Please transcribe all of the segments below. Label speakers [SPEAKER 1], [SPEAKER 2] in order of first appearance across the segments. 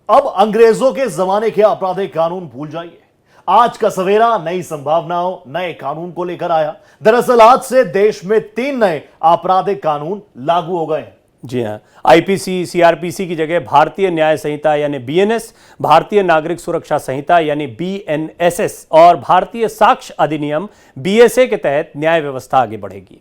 [SPEAKER 1] अब अंग्रेजों के जमाने के आपराधिक कानून भूल जाइए। आज का सवेरा नई संभावनाओं, नए कानून को लेकर आया। दरअसल आज से देश में 3 नए आपराधिक कानून लागू हो गए हैं।
[SPEAKER 2] जी हाँ, आईपीसी, सीआरपीसी की जगह भारतीय न्याय संहिता यानी बीएनएस, भारतीय नागरिक सुरक्षा संहिता यानी बीएनएसएस और भारतीय साक्ष्य अधिनियम बीएसए के तहत न्याय व्यवस्था आगे बढ़ेगी।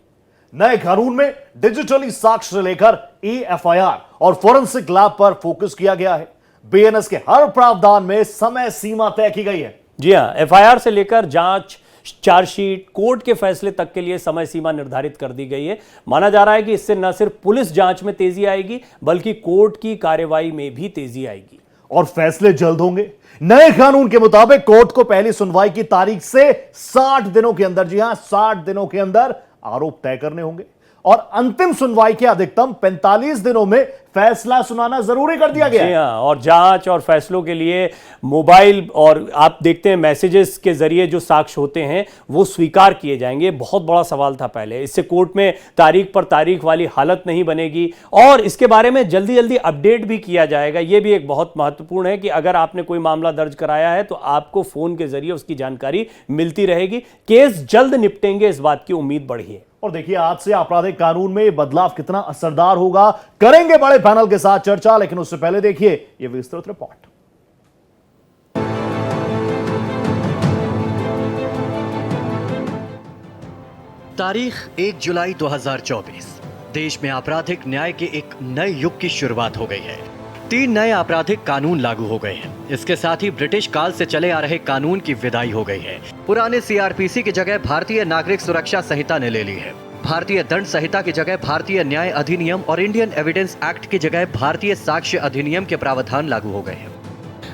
[SPEAKER 1] नए कानून में डिजिटली साक्ष्य लेकर एफआईआर और फोरेंसिक लैब पर फोकस किया गया है। बीएनएस के हर प्रावधान में समय सीमा तय की गई है।
[SPEAKER 2] जी हाँ, एफआईआर से लेकर जांच, चार्जशीट, कोर्ट के फैसले तक के लिए समय सीमा निर्धारित कर दी गई है। माना जा रहा है कि इससे न सिर्फ पुलिस जांच में तेजी आएगी बल्कि कोर्ट की कार्रवाई में भी तेजी आएगी
[SPEAKER 1] और फैसले जल्द होंगे। नए कानून के मुताबिक कोर्ट को पहली सुनवाई की तारीख से 60 दिनों के अंदर, जी हां 60 दिनों के अंदर आरोप तय करने होंगे और अंतिम सुनवाई के अधिकतम 45 दिनों में फैसला सुनाना जरूरी कर दिया गया है।
[SPEAKER 2] और जांच और फैसलों के लिए मोबाइल और आप देखते हैं मैसेजेस के जरिए जो साक्ष्य होते हैं वो स्वीकार किए जाएंगे। बहुत बड़ा सवाल था पहले, इससे कोर्ट में तारीख पर तारीख वाली हालत नहीं बनेगी और इसके बारे में जल्दी जल्दी अपडेट भी किया जाएगा। ये भी एक बहुत महत्वपूर्ण है कि अगर आपने कोई मामला दर्ज कराया है तो आपको फोन के जरिए उसकी जानकारी मिलती रहेगी। केस जल्द निपटेंगे, इस बात की उम्मीद बढ़ी है।
[SPEAKER 1] और देखिए आज से आपराधिक कानून में यह बदलाव कितना असरदार होगा, करेंगे बड़े पैनल के साथ चर्चा, लेकिन उससे पहले देखिए यह विस्तृत रिपोर्ट।
[SPEAKER 3] तारीख 1 जुलाई 2024। देश में आपराधिक न्याय के एक नए युग की शुरुआत हो गई है। 3 नए आपराधिक कानून लागू हो गए हैं। इसके साथ ही ब्रिटिश काल से चले आ रहे कानून की विदाई हो गई है। पुराने सीआरपीसी की जगह भारतीय नागरिक सुरक्षा संहिता ने ले ली है। भारतीय दंड संहिता की जगह भारतीय न्याय अधिनियम और इंडियन एविडेंस एक्ट की जगह भारतीय साक्ष्य अधिनियम के प्रावधान लागू हो गए हैं।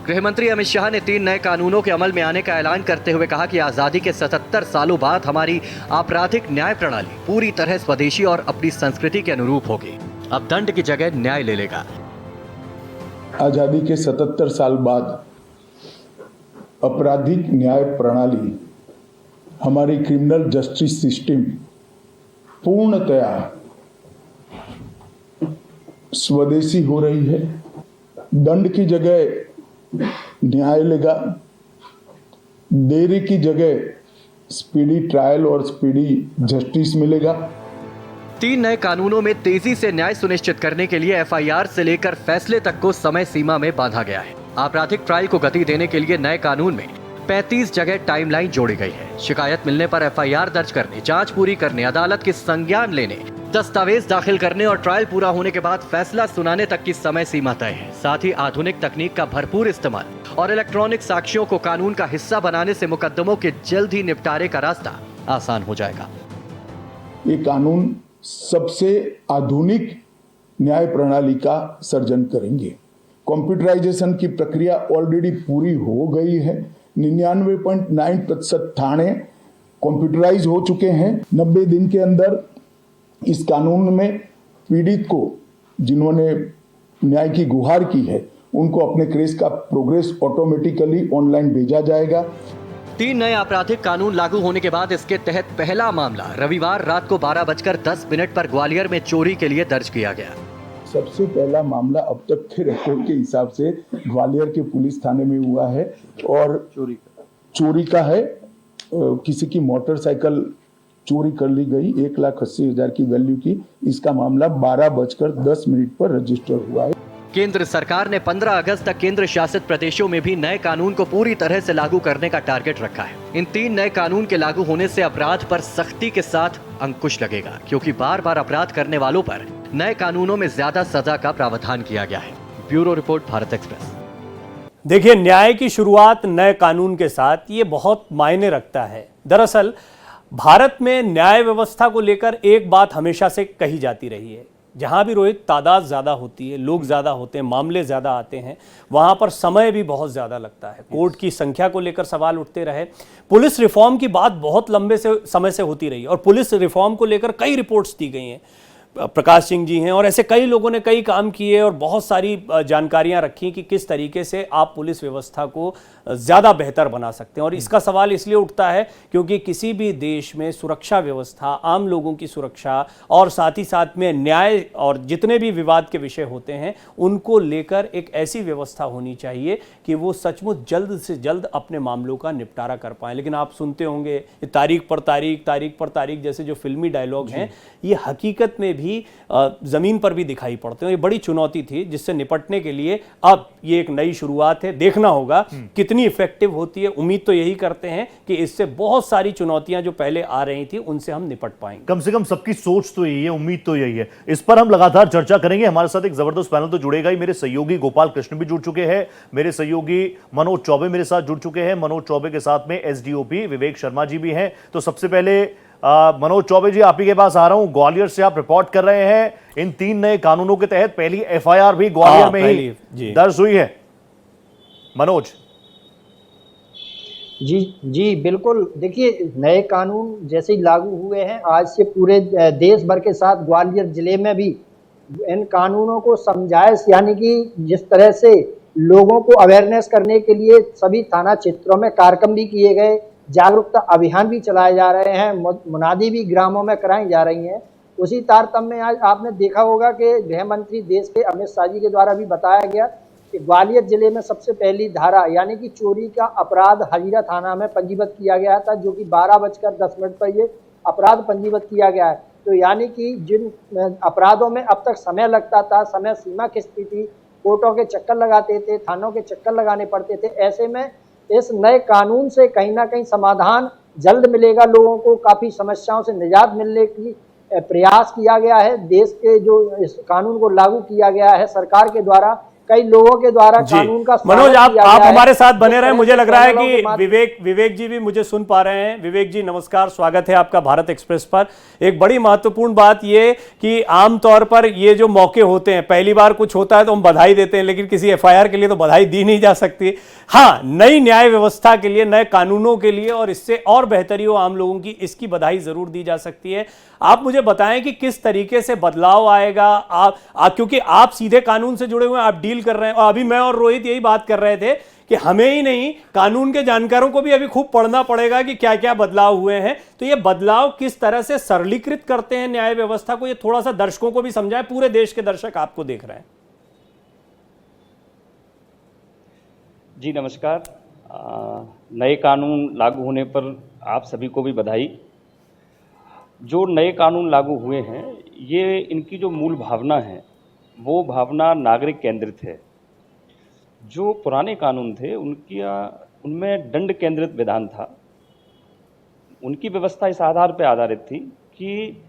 [SPEAKER 3] गृह मंत्री अमित शाह ने 3 नए कानूनों के अमल में आने का ऐलान करते हुए कहा कि आजादी के 77 सालों बाद हमारी आपराधिक न्याय प्रणाली पूरी तरह स्वदेशी और अपनी संस्कृति के अनुरूप होगी। अब दंड की जगह न्याय ले लेगा।
[SPEAKER 4] आजादी के 77 साल बाद आपराधिक न्याय प्रणाली, हमारी क्रिमिनल जस्टिस सिस्टम पूर्णतया स्वदेशी हो रही है। दंड की जगह न्याय लेगा, देरी की जगह स्पीडी ट्रायल और स्पीडी जस्टिस मिलेगा।
[SPEAKER 3] 3 नए कानूनों में तेजी से न्याय सुनिश्चित करने के लिए एफआईआर से लेकर फैसले तक को समय सीमा में बांधा गया है। आपराधिक ट्रायल को गति देने के लिए नए कानून में 35 जगह टाइमलाइन जोड़ी गई है। शिकायत मिलने पर एफआईआर दर्ज करने, जांच पूरी करने, अदालत के संज्ञान लेने, दस्तावेज दाखिल करने और ट्रायल पूरा होने के बाद फैसला सुनाने तक की समय सीमा तय है। साथ ही आधुनिक तकनीक का भरपूर इस्तेमाल और इलेक्ट्रॉनिक साक्ष्यों को कानून का हिस्सा बनाने से मुकदमों के जल्द ही निपटारे का रास्ता आसान हो जाएगा।
[SPEAKER 4] ये कानून सबसे आधुनिक न्याय प्रणाली का सर्जन करेंगे। कंप्यूटराइजेशन की प्रक्रिया ऑलरेडी पूरी हो गई है। 99.9% थाने कंप्यूटराइज हो चुके हैं। 90 दिन के अंदर इस कानून में पीड़ित को, जिन्होंने न्याय की गुहार की है, उनको अपने केस का प्रोग्रेस ऑटोमेटिकली ऑनलाइन भेजा जाएगा।
[SPEAKER 3] 3 नए आपराधिक कानून लागू होने के बाद इसके तहत पहला मामला रविवार रात को 12:10 पर ग्वालियर में चोरी के लिए दर्ज किया गया।
[SPEAKER 4] सबसे पहला मामला अब तक के रिकॉर्ड के हिसाब से ग्वालियर के पुलिस थाने में हुआ है और चोरी का है। किसी की मोटरसाइकिल चोरी कर ली गई, 1,80,000 की वैल्यू की। इसका मामला 12:10 पर रजिस्टर हुआ है।
[SPEAKER 3] केंद्र सरकार ने 15 अगस्त तक केंद्र शासित प्रदेशों में भी नए कानून को पूरी तरह से लागू करने का टारगेट रखा है। इन 3 नए कानून के लागू होने से अपराध पर सख्ती के साथ अंकुश लगेगा, क्योंकि बार बार अपराध करने वालों पर नए कानूनों में ज्यादा सजा का प्रावधान किया गया है। Bureau report, Bharat express.
[SPEAKER 2] देखिए, न्याय की शुरुआत नए कानून के साथ ये बहुत मायने रखता है। दरअसल भारत में न्याय व्यवस्था को लेकर एक बात हमेशा से कही जाती रही है, जहां भी रोहित तादाद ज़्यादा होती है, लोग ज़्यादा होते हैं, मामले ज़्यादा आते हैं, वहां पर समय भी बहुत ज़्यादा लगता है। कोर्ट की संख्या को लेकर सवाल उठते रहे। पुलिस रिफॉर्म की बात बहुत लंबे से समय से होती रही और पुलिस रिफॉर्म को लेकर कई रिपोर्ट्स दी गई हैं। प्रकाश सिंह जी हैं, और ऐसे कई लोगों ने कई काम किए और बहुत सारी जानकारियां रखी कि किस तरीके से आप पुलिस व्यवस्था को ज़्यादा बेहतर बना सकते हैं। और इसका सवाल इसलिए उठता है क्योंकि किसी भी देश में सुरक्षा व्यवस्था, आम लोगों की सुरक्षा और साथ ही साथ में न्याय और जितने भी विवाद के विषय होते हैं उनको लेकर एक ऐसी व्यवस्था होनी चाहिए कि वो सचमुच जल्द से जल्द अपने मामलों का निपटारा कर पाएं। लेकिन आप सुनते होंगे तारीख पर तारीख जैसे जो फिल्मी डायलॉग हैं, ये हकीकत में भी ज़मीन पर भी दिखाई पड़ते हैं। ये बड़ी चुनौती थी जिससे निपटने के लिए अब ये एक नई शुरुआत है। देखना होगा कितनी इफेक्टिव होती है। उम्मीद तो यही करते हैं कि इससे बहुत सारी चुनौतियां जो पहले आ रही थी उनसे हम निपट पाएंगे।
[SPEAKER 1] कम से कम सबकी सोच तो यही है, उम्मीद तो यही है। इस पर हम लगातार चर्चा करेंगे। हमारे साथ एक जबरदस्त पैनल तो जुड़ेगा ही। मेरे सहयोगी गोपाल कृष्ण भी जुड़ चुके हैं, मेरे सहयोगी मनोज चौबे मेरे साथ जुड़ चुके हैं। मनोज चौबे के साथ में एसडीओपी विवेक शर्मा जी भी हैं। तो सबसे पहले मनोज चौबे जी, आप ही के पास आ रहा हूं। ग्वालियर से आप रिपोर्ट कर रहे हैं, इन 3 नए कानूनों के तहत पहली एफआईआर भी ग्वालियर में ही दर्ज हुई है। मनोज
[SPEAKER 5] जी बिल्कुल। देखिए, नए कानून जैसे ही लागू हुए हैं, आज से पूरे देश भर के साथ ग्वालियर जिले में भी इन कानूनों को समझाइश, यानी कि जिस तरह से लोगों को अवेयरनेस करने के लिए सभी थाना क्षेत्रों में कार्यक्रम भी किए गए, जागरूकता अभियान भी चलाए जा रहे हैं, मुनादी भी ग्रामों में कराई जा रही हैं। उसी तारतम्य में आज आपने देखा होगा कि गृह मंत्री देश के अमित शाह जी के द्वारा भी बताया गया कि ग्वालियर जिले में सबसे पहली धारा यानी कि चोरी का अपराध हजीरा थाना में पंजीबद्ध किया गया था, जो कि 12:10 पर ये अपराध पंजीबद्ध किया गया है। तो यानी कि जिन अपराधों में अब तक समय लगता था, समय सीमा खिंचती थी, कोर्टों के चक्कर लगाते थे, थानों के चक्कर लगाने पड़ते थे, ऐसे में इस नए कानून से कहीं ना कहीं समाधान जल्द मिलेगा। लोगों को काफ़ी समस्याओं से निजात मिलने की प्रयास किया गया है। देश के जो इस कानून को लागू किया गया है सरकार के द्वारा, कई लोगों के द्वारा कानून का
[SPEAKER 2] मनोज, आप हमारे साथ बने रहे। मुझे लग रहा है कि विवेक जी भी मुझे सुन पा रहे हैं। विवेक जी नमस्कार, स्वागत है आपका भारत एक्सप्रेस पर। एक बड़ी महत्वपूर्ण बात ये कि आमतौर पर ये जो मौके होते हैं, पहली बार कुछ होता है तो हम बधाई देते हैं, लेकिन किसी एफआईआर के लिए तो बधाई दी नहीं जा सकती। हाँ, नई न्याय व्यवस्था के लिए, नए कानूनों के लिए और इससे और बेहतरी हो आम लोगों की, इसकी बधाई जरूर दी जा सकती है। आप मुझे बताएं कि किस तरीके से बदलाव आएगा। क्योंकि आप सीधे कानून से जुड़े हुए हैं, आप डील कर रहे हैं। और अभी मैं और रोहित यही बात कर रहे थे कि हमें ही नहीं, कानून के जानकारों को भी अभी खूब पढ़ना पड़ेगा कि क्या क्या बदलाव हुए हैं। तो ये बदलाव किस तरह से सरलीकृत करते हैं न्याय व्यवस्था को, ये थोड़ा सा दर्शकों को भी समझाएं। पूरे देश के दर्शक आपको देख रहे हैं।
[SPEAKER 6] जी नमस्कार। नए कानून लागू होने पर आप सभी को भी बधाई। जो नए कानून लागू हुए हैं, ये इनकी जो मूल भावना है वो भावना नागरिक केंद्रित है। जो पुराने कानून थे उनमें दंड केंद्रित विधान था। उनकी व्यवस्था इस आधार पर आधारित थी कि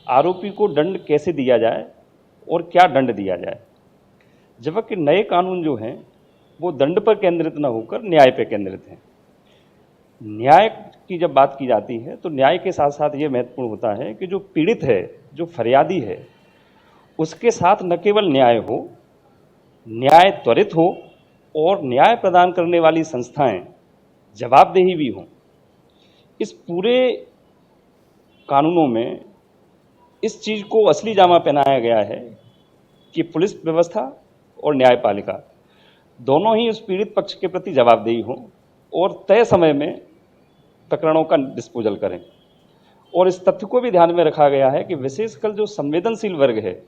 [SPEAKER 6] आरोपी को दंड कैसे दिया जाए और क्या दंड दिया जाए, जबकि नए कानून जो हैं वो दंड पर केंद्रित न होकर न्याय पर केंद्रित हैं। न्याय की जब बात की जाती है तो न्याय के साथ साथ ये महत्वपूर्ण होता है कि जो पीड़ित है, जो फरियादी है, उसके साथ न केवल न्याय हो, न्याय त्वरित हो और न्याय प्रदान करने वाली संस्थाएं जवाबदेही भी हों। इस पूरे कानूनों में इस चीज़ को असली जामा पहनाया गया है कि पुलिस व्यवस्था और न्यायपालिका दोनों ही उस पीड़ित पक्ष के प्रति जवाबदेही हों और तय समय में प्रकरणों का डिस्पोजल करें। और इस तथ्य को भी ध्यान में रखा गया है कि विशेषकर जो संवेदनशील वर्ग है,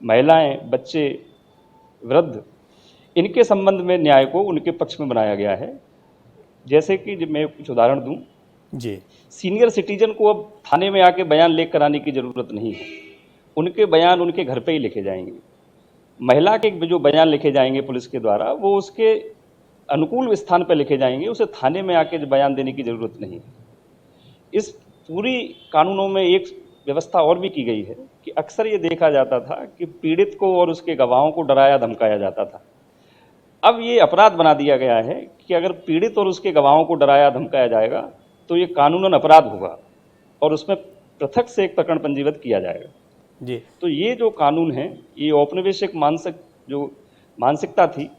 [SPEAKER 6] महिलाएं, बच्चे, वृद्ध, इनके संबंध में न्याय को उनके पक्ष में बनाया गया है। जैसे कि जब मैं कुछ उदाहरण दूं
[SPEAKER 2] जी,
[SPEAKER 6] सीनियर सिटीजन को अब थाने में आके बयान लेकर आने की ज़रूरत नहीं है, उनके बयान उनके घर पे ही लिखे जाएंगे। महिला के जो बयान लिखे जाएंगे पुलिस के द्वारा, वो उसके अनुकूल स्थान पर लिखे जाएंगे, उसे थाने में आके बयान देने की ज़रूरत नहीं है। इस पूरी कानूनों में एक व्यवस्था और भी की गई है कि अक्सर ये देखा जाता था कि पीड़ित को और उसके गवाहों को डराया धमकाया जाता था। अब ये अपराध बना दिया गया है कि अगर पीड़ित और उसके गवाहों को डराया धमकाया जाएगा तो ये कानूनन अपराध होगा और उसमें पृथक से एक प्रकरण पंजीबद्ध किया जाएगा
[SPEAKER 2] जी।
[SPEAKER 6] तो ये जो कानून है, ये औपनिवेशिक मानसिकता थी,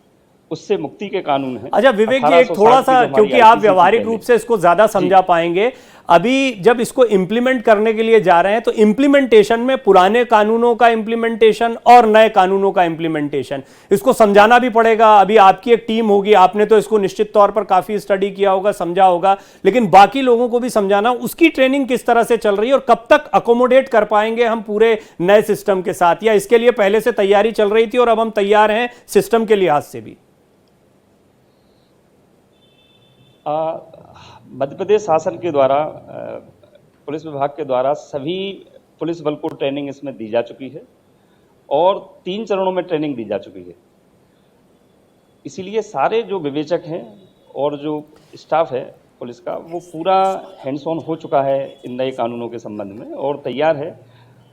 [SPEAKER 6] उससे मुक्ति के कानून है।
[SPEAKER 2] अच्छा विवेक जी, एक थोड़ा सा, क्योंकि आप व्यवहारिक रूप से इसको ज्यादा समझा पाएंगे, अभी जब इसको इंप्लीमेंट करने के लिए जा रहे हैं तो इंप्लीमेंटेशन में पुराने कानूनों का इंप्लीमेंटेशन और नए कानूनों का इंप्लीमेंटेशन, इसको समझाना भी पड़ेगा। अभी आपकी एक टीम होगी, आपने तो इसको निश्चित तौर पर काफी स्टडी किया होगा, समझा होगा, लेकिन बाकी लोगों को भी समझाना, उसकी ट्रेनिंग किस तरह से चल रही है और कब तक अकोमोडेट कर पाएंगे हम पूरे नए सिस्टम के साथ, या इसके लिए पहले से तैयारी चल रही थी और अब हम तैयार हैं सिस्टम के लिहाज से भी?
[SPEAKER 6] मध्य प्रदेश शासन के द्वारा पुलिस विभाग के द्वारा सभी पुलिस बल को ट्रेनिंग इसमें दी जा चुकी है और 3 चरणों में ट्रेनिंग दी जा चुकी है। इसीलिए सारे जो विवेचक हैं और जो स्टाफ है पुलिस का, वो पूरा हैंड्स ऑन हो चुका है इन नए कानूनों के संबंध में और तैयार है।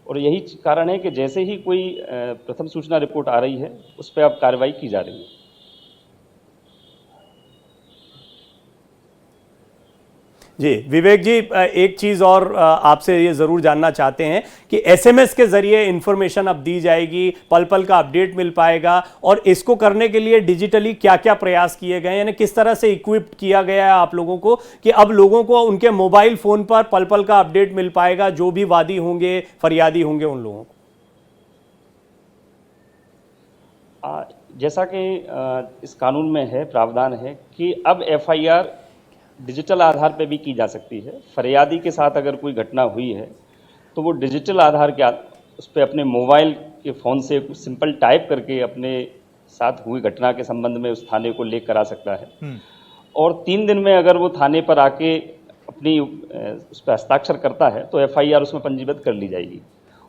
[SPEAKER 6] और यही कारण है कि जैसे ही कोई प्रथम सूचना रिपोर्ट आ रही है उस पर अब कार्रवाई की जा रही है।
[SPEAKER 2] जी विवेक जी, एक चीज और आपसे ये जरूर जानना चाहते हैं कि एसएमएस के जरिए इंफॉर्मेशन अब दी जाएगी, पल पल का अपडेट मिल पाएगा, और इसको करने के लिए डिजिटली क्या क्या प्रयास किए गए, यानी किस तरह से इक्विप्ड किया गया है आप लोगों को कि अब लोगों को उनके मोबाइल फोन पर पल पल का अपडेट मिल पाएगा, जो भी वादी होंगे, फरियादी होंगे, उन लोगों को?
[SPEAKER 6] जैसा कि इस कानून में है, प्रावधान है कि अब एफआईआर डिजिटल आधार पे भी की जा सकती है। फरियादी के साथ अगर कोई घटना हुई है तो वो डिजिटल आधार के उस पर अपने मोबाइल के फ़ोन से कुछ सिंपल टाइप करके अपने साथ हुई घटना के संबंध में उस थाने को लेकर करा सकता है। और 3 दिन में अगर वो थाने पर आके अपनी उस पर हस्ताक्षर करता है तो एफआईआर उसमें पंजीबद्ध कर ली जाएगी,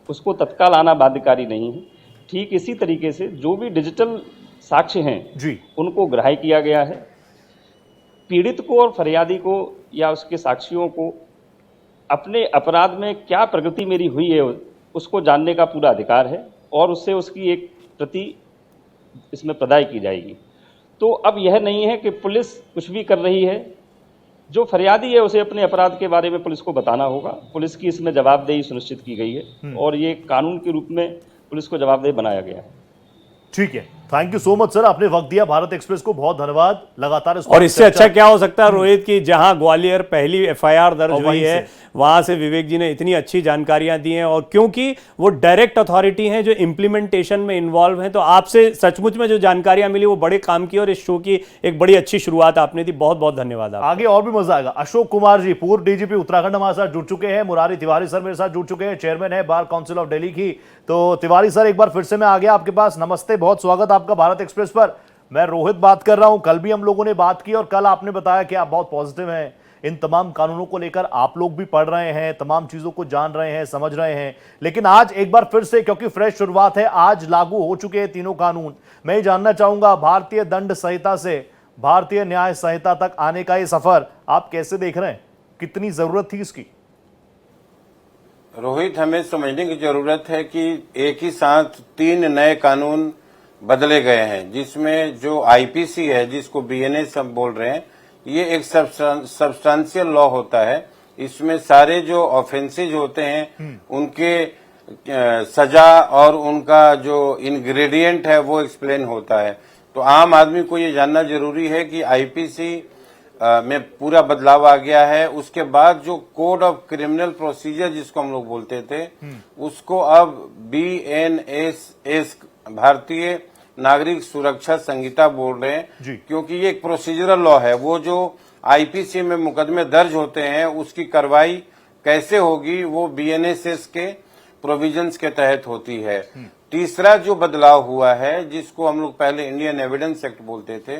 [SPEAKER 6] उसको तत्काल आना बाध्यकारी नहीं है। ठीक इसी तरीके से जो भी डिजिटल साक्ष्य हैं
[SPEAKER 1] जी,
[SPEAKER 6] उनको ग्राह्य किया गया है। पीड़ित को और फरियादी को या उसके साक्षियों को अपने अपराध में क्या प्रगति मेरी हुई है उसको जानने का पूरा अधिकार है और उससे उसकी एक प्रति इसमें प्रदाय की जाएगी। तो अब यह नहीं है कि पुलिस कुछ भी कर रही है, जो फरियादी है उसे अपने अपराध के बारे में पुलिस को बताना होगा। पुलिस की इसमें जवाबदेही सुनिश्चित की गई है और ये कानून के रूप में पुलिस को जवाबदेह बनाया गया है।
[SPEAKER 1] ठीक है, thank you so much sir, आपने वक्त दिया। भारत एक्सप्रेस को बहुत धन्यवाद। लगातार
[SPEAKER 2] और इससे अच्छा क्या हो सकता है रोहित की जहां ग्वालियर पहली एफआईआर दर्ज हुई है वहां से विवेक जी ने इतनी अच्छी जानकारियां दी हैं, और क्योंकि वो डायरेक्ट अथॉरिटी हैं जो इंप्लीमेंटेशन में इन्वॉल्व हैं, तो आपसे सचमुच में जो जानकारियां मिली वो बड़े काम की और इस शो की एक बड़ी अच्छी शुरुआत आपने दी। बहुत बहुत धन्यवाद।
[SPEAKER 1] आगे और भी मजा आएगा। अशोक कुमार जी पूर्व डीजीपी उत्तराखंड हमारे साथ जुड़ चुके हैं। मुरारी तिवारी सर मेरे साथ जुड़ चुके हैं, चेयरमैन है बार काउंसिल ऑफ दिल्ली की। तो तिवारी सर एक बार फिर से मैं आ गया आपके पास। नमस्ते, बहुत स्वागत आपका भारत एक्सप्रेस पर। मैं रोहित बात कर रहा हूं। कल भी हम लोगों ने बात की और कल आपने बताया कि आप बहुत पॉजिटिव हैं इन तमाम कानूनों को लेकर। आप लोग भी पढ़ रहे हैं, तमाम चीजों को जान रहे हैं, समझ रहे हैं, लेकिन आज एक बार फिर से, क्योंकि फ्रेश शुरुआत है, आज लागू हो चुके हैं तीनों कानून। मैं ये जानना चाहूंगा भारतीय दंड संहिता से भारतीय न्याय संहिता तक आने का ये सफर आप कैसे देख रहे हैं? कितनी जरूरत थी इसकी?
[SPEAKER 7] रोहित, हमें समझने की जरूरत है कि एक ही साथ 3 नए कानून बदले गए हैं, जिसमें जो आईपीसी है, जिसको बीएनएस हम बोल रहे हैं, ये एक सब्सटेंशियल लॉ होता है। इसमें सारे जो ऑफेंसेज होते हैं उनके सजा और उनका जो इंग्रेडिएंट है वो एक्सप्लेन होता है। तो आम आदमी को ये जानना जरूरी है कि आईपीसी में पूरा बदलाव आ गया है। उसके बाद जो कोड ऑफ क्रिमिनल प्रोसीजर जिसको हम लोग बोलते थे, उसको अब बीएनएस भारतीय नागरिक सुरक्षा संहिता बोल रहे हैं, क्योंकि ये एक प्रोसीजरल लॉ है। वो जो आईपीसी में मुकदमे दर्ज होते हैं उसकी कार्रवाई कैसे होगी वो बीएनएस के प्रोविजंस के तहत होती है। तीसरा जो बदलाव हुआ है, जिसको हम लोग पहले इंडियन एविडेंस एक्ट बोलते थे,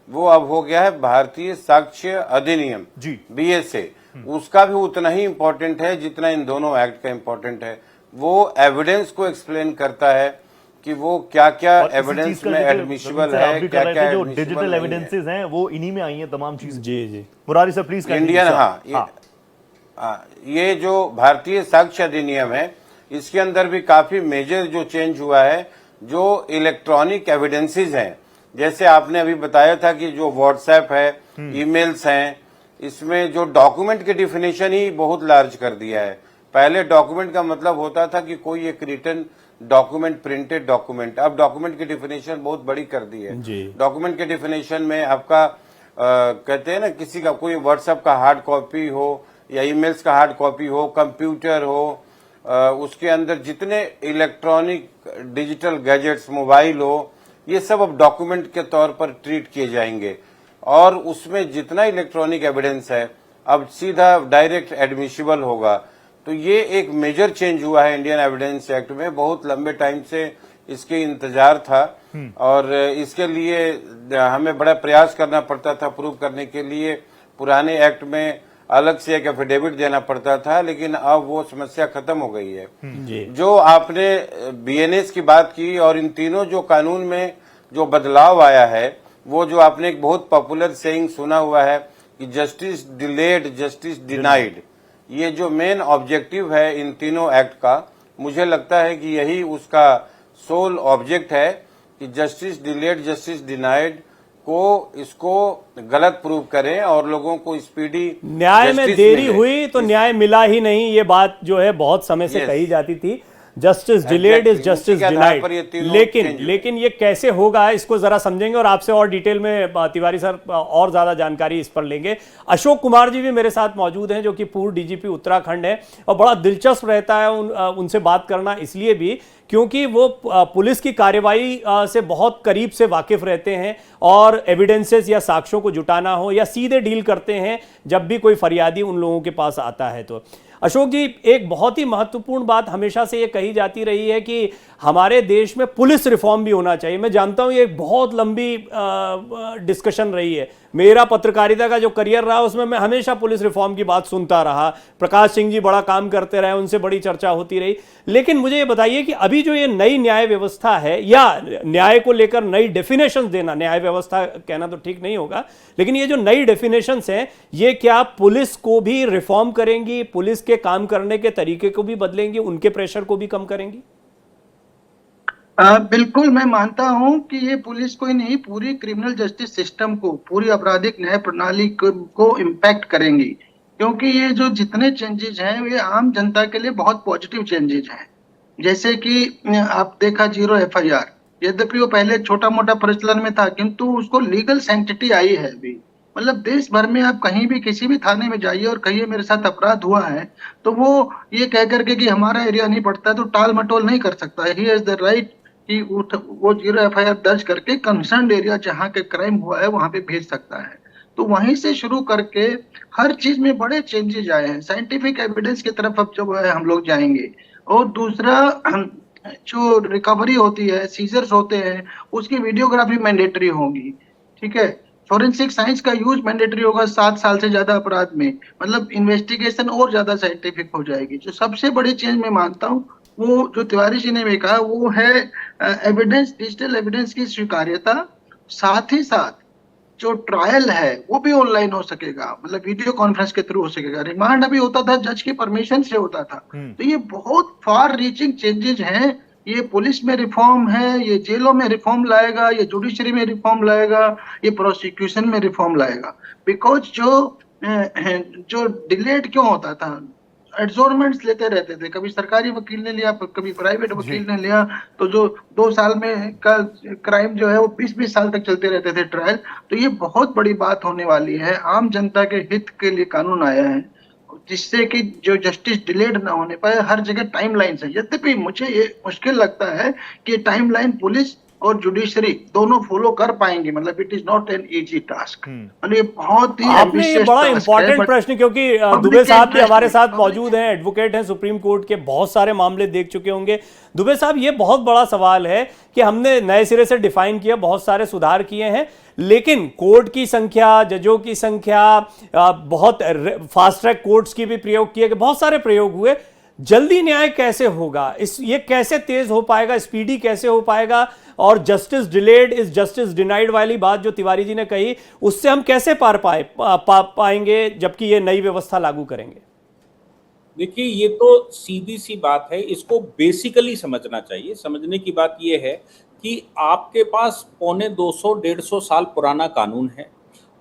[SPEAKER 7] वो अब हो गया है भारतीय साक्ष्य अधिनियम बीएसए। उसका भी उतना ही इम्पोर्टेंट है जितना इन दोनों एक्ट का इम्पोर्टेंट है। वो एविडेंस को एक्सप्लेन करता है कि वो क्या क्या एविडेंस में एडमिसिबल है, क्या क्या
[SPEAKER 1] जो डिजिटल एविडेंसेस हैं वो इन्हीं में आई हैं तमाम चीजें।
[SPEAKER 2] जी
[SPEAKER 1] मुरारी सर प्लीज।
[SPEAKER 7] इंडियन ये जो भारतीय साक्ष्य अधिनियम है, इसके अंदर भी काफी मेजर जो चेंज हुआ है, जो इलेक्ट्रॉनिक एविडेंसेस हैं, जैसे आपने अभी बताया था कि जो व्हाट्सएप है, ईमेल्स हैं, इसमें जो डॉक्यूमेंट की डिफिनेशन ही बहुत लार्ज कर दिया है। पहले डॉक्यूमेंट का मतलब होता था कि कोई एक रिटन डॉक्यूमेंट, प्रिंटेड डॉक्यूमेंट। अब डॉक्यूमेंट की डिफिनेशन बहुत बड़ी कर दी है। डॉक्यूमेंट के डिफिनेशन में आपका कहते हैं ना, किसी का कोई व्हाट्सएप का हार्ड कॉपी हो या ईमेल्स का हार्ड कॉपी हो, कंप्यूटर हो, उसके अंदर जितने इलेक्ट्रॉनिक डिजिटल गैजेट्स, मोबाइल हो, ये सब अब डॉक्यूमेंट के तौर पर ट्रीट किए जाएंगे और उसमें जितना इलेक्ट्रॉनिक एविडेंस है अब सीधा डायरेक्ट एडमिसिबल होगा। तो ये एक मेजर चेंज हुआ है इंडियन एविडेंस एक्ट में। बहुत लंबे टाइम से इसके इंतजार था और इसके लिए हमें बड़ा प्रयास करना पड़ता था प्रूव करने के लिए। पुराने एक्ट में अलग से एक एफिडेविट देना पड़ता था, लेकिन अब वो समस्या खत्म हो गई है। जो आपने बीएनएस की बात की और इन तीनों जो कानून में जो बदलाव आया है, वो जो आपने एक बहुत पॉपुलर सेइंग सुना हुआ है कि जस्टिस डिलेड जस्टिस डिनाइड, ये जो मेन ऑब्जेक्टिव है इन तीनों एक्ट का, मुझे लगता है कि यही उसका सोल ऑब्जेक्ट है कि जस्टिस डिलेड जस्टिस डिनाइड को इसको गलत प्रूव करें और लोगों को स्पीडी
[SPEAKER 2] न्याय में देरी हुई तो न्याय मिला ही नहीं, ये बात जो है बहुत समय से कही जाती थी। Justice delayed is justice denied. लेकिन ये कैसे होगा इसको जरा समझेंगे और आपसे और डिटेल में तिवारी सर और ज्यादा जानकारी इस पर लेंगे। अशोक कुमार जी भी मेरे साथ मौजूद हैं जो कि पूर्व डीजीपी उत्तराखंड है और बड़ा दिलचस्प रहता है उनसे बात करना, इसलिए भी क्योंकि वो पुलिस की कार्रवाई से बहुत करीब से वाकिफ रहते हैं और एविडेंसेस या साक्ष्यों को जुटाना हो या सीधे डील करते हैं जब भी कोई फरियादी उन लोगों के पास आता है। तो अशोक जी, एक बहुत ही महत्वपूर्ण बात हमेशा से ये कही जाती रही है कि हमारे देश में पुलिस रिफॉर्म भी होना चाहिए। मैं जानता हूं ये एक बहुत लंबी डिस्कशन रही है। मेरा पत्रकारिता का जो करियर रहा उसमें मैं हमेशा पुलिस रिफॉर्म की बात सुनता रहा। प्रकाश सिंह जी बड़ा काम करते रहे, उनसे बड़ी चर्चा होती रही। लेकिन मुझे ये बताइए कि अभी जो ये नई न्याय व्यवस्था है या न्याय को लेकर नई डेफिनेशंस देना, न्याय व्यवस्था कहना तो ठीक नहीं होगा, लेकिन ये जो नई डेफिनेशंस हैं ये क्या पुलिस को भी रिफॉर्म करेंगी, पुलिस के काम करने के तरीके को भी बदलेंगी, उनके प्रेशर को भी कम करेंगी?
[SPEAKER 8] बिल्कुल, मैं मानता हूं कि ये पुलिस को ही नहीं, पूरी क्रिमिनल जस्टिस सिस्टम को, पूरी आपराधिक न्याय प्रणाली को इम्पैक्ट करेंगी, क्योंकि ये जो जितने चेंजेज हैं ये आम जनता के लिए बहुत पॉजिटिव चेंजेज हैं। जैसे कि आप देखा 0 FIR, यद्यपि वो पहले छोटा मोटा प्रचलन में था, किंतु उसको लीगल सैंक्टिटी आई है अभी। मतलब देश भर में आप कहीं भी किसी भी थाने में जाइए और कहिए मेरे साथ अपराध हुआ है, तो वो ये कह करके कि हमारा एरिया नहीं पड़ता है तो टाल मटोल नहीं कर सकता है। ही हैज द राइट कि वो 0 FIR दर्ज करके कंसर्न एरिया जहाँ के क्राइम हुआ है वहां पे भेज सकता है। तो वहीं से शुरू करके हर चीज में बड़े चेंजेस आए हैं। साइंटिफिक एविडेंस की तरफ अब जो है हम लोग जाएंगे। और दूसरा, जो रिकवरी होती है, सीजर्स होते हैं, उसकी वीडियोग्राफी मैंडेटरी होगी। ठीक है, फॉरेंसिक साइंस का यूज मैंडेटरी होगा 7 साल से ज्यादा अपराध में। मतलब इन्वेस्टिगेशन और ज्यादा साइंटिफिक हो जाएगी। जो सबसे बड़ी चेंज मैं मानता हूँ वो जो तिवारी जी ने भी कहा वो है एविडेंस, डिजिटल एविडेंस की स्वीकार्यता। साथ ही साथ जो ट्रायल है वो भी ऑनलाइन हो सकेगा, मतलब वीडियो कॉन्फ्रेंस के थ्रू हो सकेगा। रिमांड अभी होता था जज की परमिशन से होता था। तो ये बहुत फार रीचिंग चेंजेस हैं। ये पुलिस में रिफॉर्म है, ये जेलों में रिफॉर्म लाएगा, ये जुडिशरी में रिफॉर्म लाएगा, ये प्रोसिक्यूशन में रिफॉर्म लाएगा। बिकॉज जो डिलेड क्यों होता था, एडजोर्नमेंट्स लेते रहते थे, कभी सरकारी वकील ने लिया, कभी प्राइवेट वकील ने लिया, तो जो 2 साल में का क्राइम जो है वो 20-20 साल तक चलते रहते थे ट्रायल। तो ये बहुत बड़ी बात होने वाली है। आम जनता के हित के लिए कानून आया है जिससे कि जो जस्टिस डिलेड ना होने पाए। हर जगह टाइमलाइन है, यद्यपि मुझे ये मुश्किल लगता है कि टाइमलाइन पुलिस और जुडिशरी दोनों फॉलो कर पाएंगे। मतलब it is not an easy task. मतलब ये बहुत ही
[SPEAKER 2] आपने ये बड़ा इंपॉर्टेंट प्रश्न, क्योंकि दुबे साहब भी हमारे साथ मौजूद हैं, एडवोकेट हैं, सुप्रीम कोर्ट के बहुत सारे मामले देख चुके होंगे। दुबे साहब, ये बहुत बड़ा सवाल है कि हमने नए सिरे से डिफाइन किया, बहुत सारे सुधार किए हैं, लेकिन कोर्ट की संख्या, जजों की संख्या, बहुत फास्ट ट्रैक कोर्ट्स की भी प्रयोग किए गए, बहुत सारे प्रयोग हुए। जल्दी न्याय कैसे होगा, ये कैसे तेज हो पाएगा, स्पीडी कैसे हो पाएगा? और justice delayed is justice denied वाली बात जो तिवारी जी ने कही, उससे हम कैसे पार पाएंगे जबकि ये नई व्यवस्था लागू करेंगे?
[SPEAKER 9] देखिए, ये तो सीधी सी बात है, इसको बेसिकली समझना चाहिए। समझने की बात ये है कि आपके पास 250-150 साल पुराना कानून है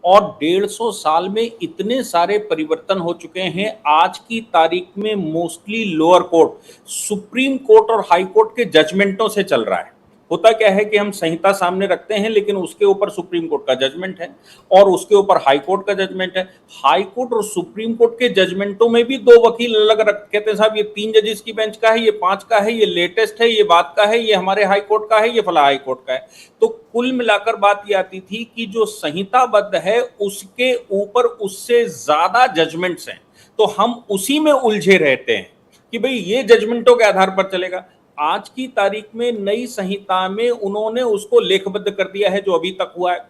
[SPEAKER 9] और 150 साल में इतने सारे परिवर्तन हो चुके हैं। आज की तारीख में mostly lower court, supreme court और हाई कोर्ट के जजमेंटों से चल रहा है। होता क्या है कि हम संहिता सामने रखते हैं, लेकिन उसके ऊपर सुप्रीम कोर्ट का जजमेंट है और उसके ऊपर हाई कोर्ट का जजमेंट है। हाई कोर्ट और सुप्रीम कोर्ट के जजमेंटों में भी दो वकील अलग रख कहते हैं साहब ये 3 जजेस की बेंच का है, ये 5 का है, ये लेटेस्ट है, ये बात का है, ये हमारे हाई कोर्ट का है, ये फला हाई कोर्ट का है। तो कुल मिलाकर बात ये आती थी कि जो संहिताबद्ध है उसके ऊपर उससे ज्यादा जजमेंट्स हैं, तो हम उसी में उलझे रहते हैं कि भाई ये जजमेंटों के आधार पर चलेगा। आज की तारीख में नई संहिता में उन्होंने उसको लेखबद्ध कर दिया है जो अभी तक हुआ है।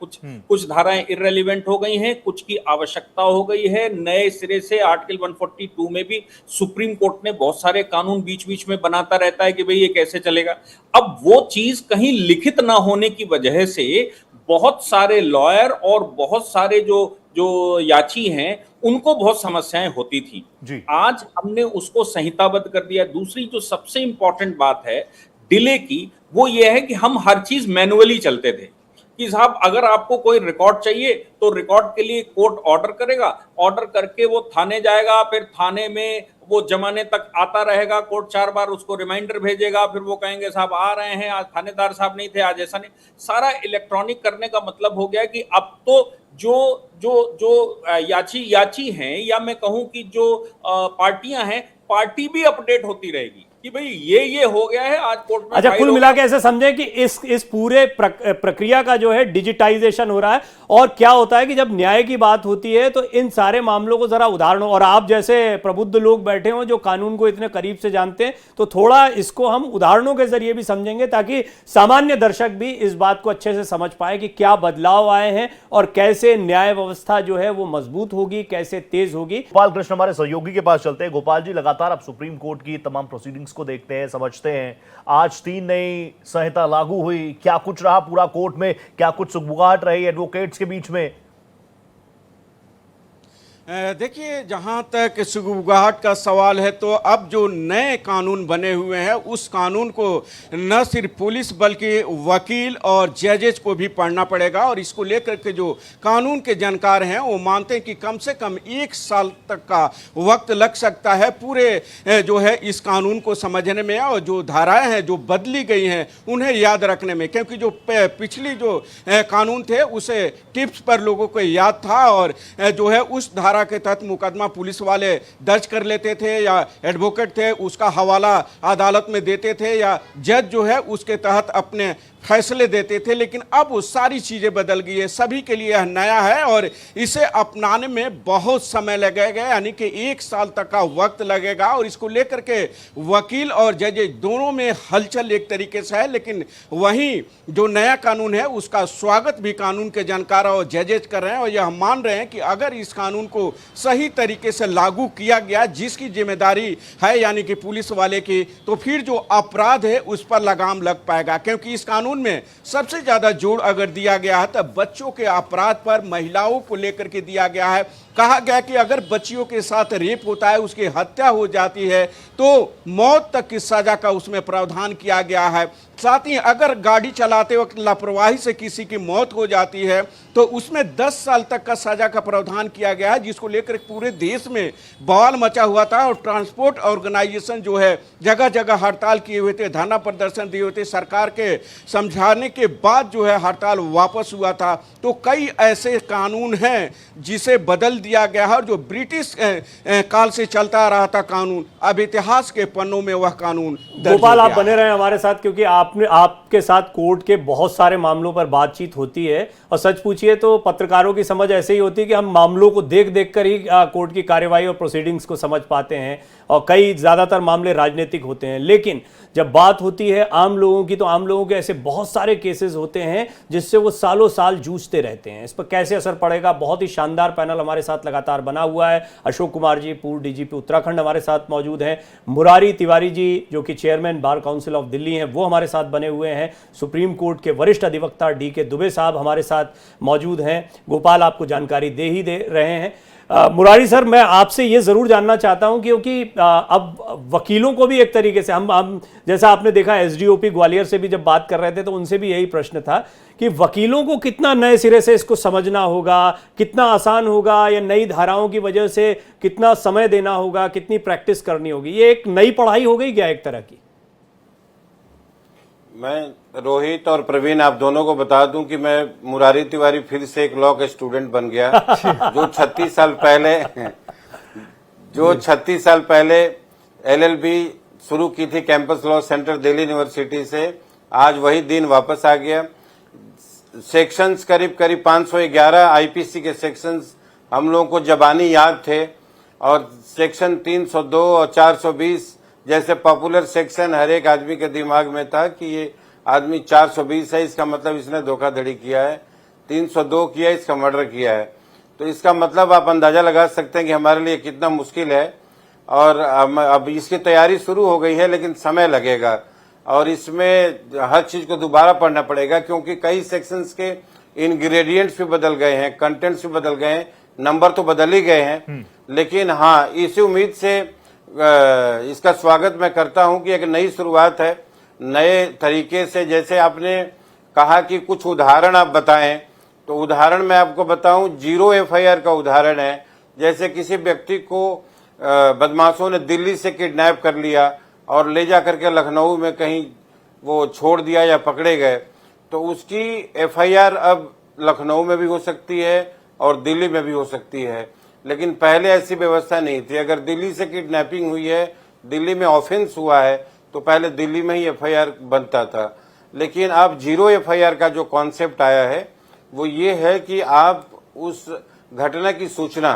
[SPEAKER 9] कुछ धाराएं इररिलेवेंट हो गई हैं, कुछ की आवश्यकता हो गई है। नए सिरे से आर्टिकल 142 में भी सुप्रीम कोर्ट ने बहुत सारे कानून बीच बीच में बनाता रहता है कि भाई ये कैसे चलेगा। अब वो चीज कहीं लिखित ना होने की वजह से बहुत सारे लॉयर और बहुत सारे जो याची हैं उनको बहुत समस्याएं होती थी जी। आज हमने उसको संहिताबद्ध कर दिया। दूसरी जो सबसे इंपॉर्टेंट बात है डिले की, वो ये है कि हम हर चीज मैनुअली चलते थे कि साहब अगर आपको कोई रिकॉर्ड चाहिए तो रिकॉर्ड के लिए कोर्ट ऑर्डर करेगा, ऑर्डर करके वो थाने जाएगा, फिर थाने में वो जमाने तक आता रहेगा, कोर्ट 4 बार उसको रिमाइंडर भेजेगा, फिर वो कहेंगे साहब आ रहे हैं, आज थानेदार साहब नहीं थे, आज ऐसा नहीं। सारा इलेक्ट्रॉनिक करने का मतलब हो गया कि अब तो जो याची हैं या मैं कहूं कि जो पार्टियां हैं, पार्टी भी अपडेट होती रहेगी कि भाई ये हो गया है आज कोर्ट में।
[SPEAKER 2] अच्छा, कुल मिला के ऐसे समझें कि इस पूरे प्रक्रिया का जो है डिजिटाइजेशन हो रहा है। और क्या होता है कि जब न्याय की बात होती है तो इन सारे मामलों को जरा उदाहरणों, और आप जैसे प्रबुद्ध लोग बैठे हो जो कानून को इतने करीब से जानते हैं, तो थोड़ा इसको हम उदाहरणों के जरिए भी समझेंगे ताकि सामान्य दर्शक भी इस बात को अच्छे से समझ पाए कि क्या बदलाव आए हैं और कैसे न्याय व्यवस्था जो है वो मजबूत होगी, कैसे तेज होगी।
[SPEAKER 1] गोपाल कृष्ण हमारे सहयोगी के पास चलते हैं। गोपाल जी, लगातार आप सुप्रीम कोर्ट की तमाम प्रोसीडिंग्स को देखते हैं, समझते हैं। आज 3 नई संहिता लागू हुई, क्या कुछ रहा पूरा कोर्ट में, क्या कुछ सुगबुगाहट रही एडवोकेट्स के बीच में?
[SPEAKER 10] देखिए, जहाँ तक सुगबुगाहट का सवाल है तो अब जो नए कानून बने हुए हैं उस कानून को न सिर्फ पुलिस बल्कि वकील और जजेस को भी पढ़ना पड़ेगा। और इसको लेकर के जो कानून के जानकार हैं वो मानते हैं कि कम से कम 1 साल तक का वक्त लग सकता है पूरे जो है इस कानून को समझने में और जो धाराएं हैं जो बदली गई हैं उन्हें याद रखने में। क्योंकि जो पिछली जो कानून थे उसे टिप्स पर लोगों को याद था और जो है उस धारा के तहत मुकदमा पुलिस वाले दर्ज कर लेते थे या एडवोकेट थे उसका हवाला अदालत में देते थे या जज जो है उसके तहत अपने फैसले देते थे। लेकिन अब वो सारी चीज़ें बदल गई है, सभी के लिए यह नया है और इसे अपनाने में बहुत समय लगेगा, यानी कि 1 साल तक का वक्त लगेगा। और इसको लेकर के वकील और जज दोनों में हलचल एक तरीके से है। लेकिन वहीं जो नया कानून है उसका स्वागत भी कानून के जानकार और जजेज कर रहे हैं और यह मान रहे हैं कि अगर इस कानून को सही तरीके से लागू किया गया, जिसकी जिम्मेदारी है यानी कि पुलिस वाले की, तो फिर जो अपराध है उस पर लगाम लग पाएगा। क्योंकि इस कानून में सबसे ज्यादा जोर अगर दिया गया है तो बच्चों के अपराध पर, महिलाओं को लेकर के दिया गया है। कहा गया कि अगर बच्चियों के साथ रेप होता है, उसकी हत्या हो जाती है, तो मौत तक की सजा का उसमें प्रावधान किया गया है। साथ ही अगर गाड़ी चलाते वक्त लापरवाही से किसी की मौत हो जाती है तो उसमें 10 साल तक का सजा का प्रावधान किया गया है, जिसको लेकर पूरे देश में बवाल मचा हुआ था। और ट्रांसपोर्ट ऑर्गेनाइजेशन जो है जगह जगह हड़ताल किए हुए थे, धरना प्रदर्शन दिए हुए थे। सरकार के समझाने के बाद जो है हड़ताल वापस हुआ था। तो कई ऐसे कानून हैं जिसे बदल दिया गया है और जो ब्रिटिश काल से चलता रहा था कानून, अब इतिहास के पन्नों में वह कानून दर्ज हो
[SPEAKER 2] गोपाल, आप
[SPEAKER 10] गया
[SPEAKER 2] बने
[SPEAKER 10] है।
[SPEAKER 2] रहे हमारे साथ क्योंकि आपके साथ कोर्ट के बहुत सारे मामलों पर बातचीत होती है और सच पूछिए तो पत्रकारों की समझ ऐसे ही होती है कि हम मामलों को देख कर ही कोर्ट की कार्यवाही और प्रोसीडिंग्स को समझ पाते हैं और कई ज्यादातर मामले राजनीतिक होते हैं। लेकिन जब बात होती है आम लोगों की तो आम लोगों के ऐसे बहुत सारे केसेस होते हैं जिससे वो सालों साल जूझते रहते हैं। इस पर कैसे असर पड़ेगा, बहुत ही शानदार पैनल हमारे साथ लगातार बना हुआ है। अशोक कुमार जी, पूर्व डीजीपी उत्तराखंड, हमारे साथ मौजूद हैं। मुरारी तिवारी जी जो कि chairman bar council of Delhi हैं, वो हमारे साथ बने हुए हैं। सुप्रीम कोर्ट के वरिष्ठ अधिवक्ता DK दुबे साहब हमारे साथ मौजूद हैं। गोपाल आपको जानकारी दे ही दे रहे हैं। मुरारी सर, मैं आपसे ये जरूर जानना चाहता हूं क्योंकि अब वकीलों को भी एक तरीके से हम जैसा आपने देखा SDOP ग्वालियर से भी जब बात कर रहे थे तो उनसे भी यही प्रश्न था कि वकीलों को कितना नए सिरे से इसको समझना होगा, कितना आसान होगा या नई धाराओं की वजह से कितना समय देना होगा, कितनी प्रैक्टिस करनी होगी। ये एक नई पढ़ाई हो गई क्या एक तरह की?
[SPEAKER 7] मैं रोहित और प्रवीण आप दोनों को बता दूं कि मैं मुरारी तिवारी फिर से एक लॉ का स्टूडेंट बन गया। जो 36 साल पहले एलएलबी शुरू की थी campus law centre Delhi university से, आज वही दिन वापस आ गया। सेक्शंस करीब 511 आईपीसी के सेक्शंस हम लोगों को जबानी याद थे, और सेक्शन 302 और 420 जैसे पॉपुलर सेक्शन हर एक आदमी के दिमाग में था कि ये आदमी 420 है, इसका मतलब इसने धोखाधड़ी किया है, 302 किया है, इसका मर्डर किया है। तो इसका मतलब आप अंदाजा लगा सकते हैं कि हमारे लिए कितना मुश्किल है। और अब इसकी तैयारी शुरू हो गई है, लेकिन समय लगेगा और इसमें हर चीज को दोबारा पढ़ना पड़ेगा, क्योंकि कई सेक्शंस के इंग्रेडिएंट्स भी बदल गए हैं, कंटेंट्स भी बदल गए हैं, नंबर तो बदल ही गए हैं। लेकिन हाँ, इसी उम्मीद से इसका स्वागत मैं करता हूं कि एक नई शुरुआत है, नए तरीके से। जैसे आपने कहा कि कुछ उदाहरण आप बताएं, तो उदाहरण मैं आपको बताऊं, 0 एफआईआर का उदाहरण है। जैसे किसी व्यक्ति को बदमाशों ने दिल्ली से किडनैप कर लिया और ले जा करके लखनऊ में कहीं वो छोड़ दिया या पकड़े गए, तो उसकी एफआईआर अब लखनऊ में भी हो सकती है और दिल्ली में भी हो सकती है। लेकिन पहले ऐसी व्यवस्था नहीं थी। अगर दिल्ली से किडनैपिंग हुई है, दिल्ली में ऑफेंस हुआ है, तो पहले दिल्ली में ही एफआईआर बनता था। लेकिन अब 0 एफआईआर का जो कॉन्सेप्ट आया है वो ये है कि आप उस घटना की सूचना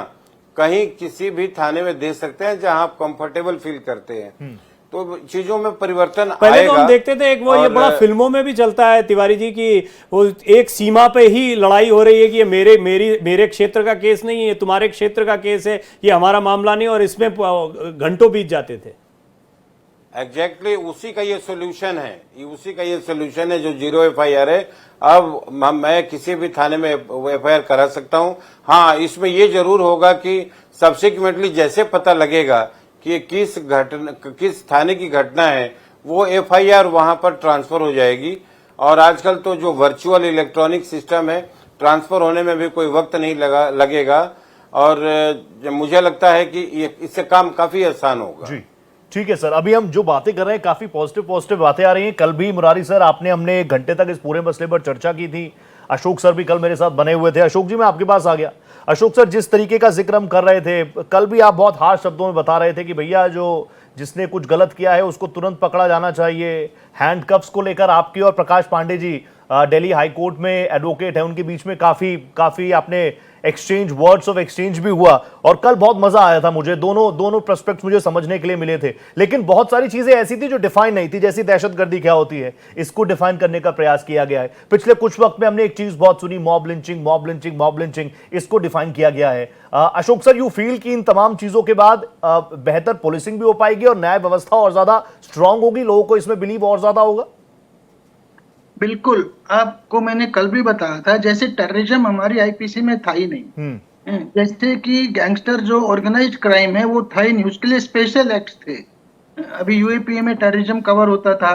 [SPEAKER 7] कहीं किसी भी थाने में दे सकते हैं जहां आप कंफर्टेबल फील करते हैं। तो चीजों में परिवर्तन
[SPEAKER 2] पहले
[SPEAKER 7] आएगा।
[SPEAKER 2] तो हम देखते थे एक वो ये बड़ा फिल्मों में भी चलता है तिवारी जी की वो एक सीमा पे ही लड़ाई हो रही है कि ये मेरे क्षेत्र का केस नहीं है, ये तुम्हारे क्षेत्र का केस है, ये हमारा मामला नहीं, और इसमें घंटों बीत जाते थे।
[SPEAKER 7] एग्जैक्टली उसी का ये सोल्यूशन है, जो 0 एफआईआर है। अब मैं किसी भी थाने में एफआईआर करा सकता हूं। हाँ, इसमें ये जरूर होगा कि सब्सिक्वेंटली जैसे पता लगेगा कि किस थाने की घटना है, वो एफआईआर वहां पर ट्रांसफर हो जाएगी। और आजकल तो जो वर्चुअल इलेक्ट्रॉनिक सिस्टम है, ट्रांसफर होने में भी कोई वक्त नहीं लगेगा। और मुझे लगता है कि इससे काम काफी आसान होगा।
[SPEAKER 1] जी ठीक है सर, अभी हम जो बातें कर रहे हैं काफी पॉजिटिव बातें आ रही हैं। कल भी मुरारी सर हमने 1 घंटे तक इस पूरे मसले पर चर्चा की थी। अशोक सर भी कल मेरे साथ बने हुए थे। अशोक जी, मैं आपके पास आ गया। अशोक सर, जिस तरीके का जिक्र हम कर रहे थे, कल भी आप बहुत हार्श शब्दों में बता रहे थे कि भैया जिसने कुछ गलत किया है उसको तुरंत पकड़ा जाना चाहिए। हैंडकफ्स को लेकर आपकी और प्रकाश पांडे जी दिल्ली हाई कोर्ट में एडवोकेट है, उनके बीच में काफी आपने एक्सचेंज, वर्ड्स ऑफ एक्सचेंज भी हुआ। और कल बहुत मजा आया था मुझे, दोनों पर्सपेक्ट्स मुझे समझने के लिए मिले थे। लेकिन बहुत सारी चीजें ऐसी थी जो डिफाइन नहीं थी, जैसी दहशतगर्दी क्या होती है, इसको डिफाइन करने का प्रयास किया गया है। पिछले कुछ वक्त में हमने एक चीज बहुत सुनी, मॉब लिंचिंग, इसको डिफाइन किया गया है। अशोक सर, यू फील कि इन तमाम चीजों के बाद बेहतर पुलिसिंग भी हो पाएगी और न्याय व्यवस्था और ज्यादा स्ट्रांग होगी, लोगों को इसमें बिलीव और ज्यादा होगा?
[SPEAKER 8] बिल्कुल, आपको मैंने कल भी बताया था, जैसे टेररिज्म हमारी आईपीसी में था ही नहीं। जैसे कि गैंगस्टर जो ऑर्गेनाइज्ड क्राइम है वो था ही नहीं, उसके लिए स्पेशल एक्ट थे। अभी यूएपी में टेररिज्म कवर होता था,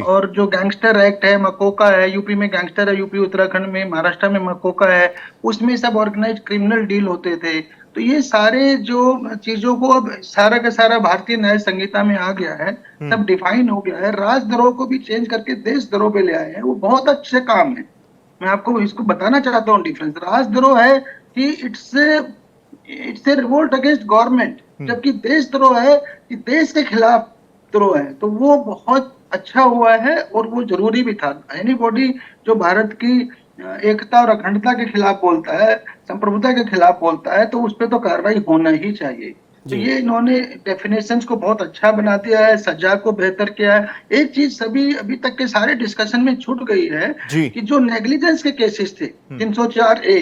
[SPEAKER 8] और जो गैंगस्टर एक्ट है, मकोका है, यूपी में गैंगस्टर है, यूपी उत्तराखंड में, महाराष्ट्र में मकोका है, उसमें सब ऑर्गेनाइज्ड क्रिमिनल डील होते थे। तो ये सारे जो चीजों को अब सारा का सारा भारतीय न्याय संहिता में आ गया है, सब डिफाइन हो गया है। राजद्रोह को भी चेंज करके देशद्रोह पे ले आए हैं, वो बहुत अच्छे काम है। मैं आपको इसको बताना चाहता हूँ डिफरेंस। राजद्रोह है कि it's a revolt against government, जबकि देशद्रोह है कि देश के खिलाफ द्रोह है। तो वो बहुत अच्छा हुआ है और वो जरूरी भी था। एनीबॉडी जो भारत की एकता और अखंडता के खिलाफ बोलता है, संप्रभुता के खिलाफ बोलता है, तो उस पर तो कार्रवाई होना ही चाहिए। तो ये इन्होंने डेफिनेशंस को बहुत अच्छा बना दिया है, सजा को बेहतर किया है। एक चीज अभी तक के सारे डिस्कशन में छूट गई है कि जो नेग्लिजेंस के केसेस थे 304A,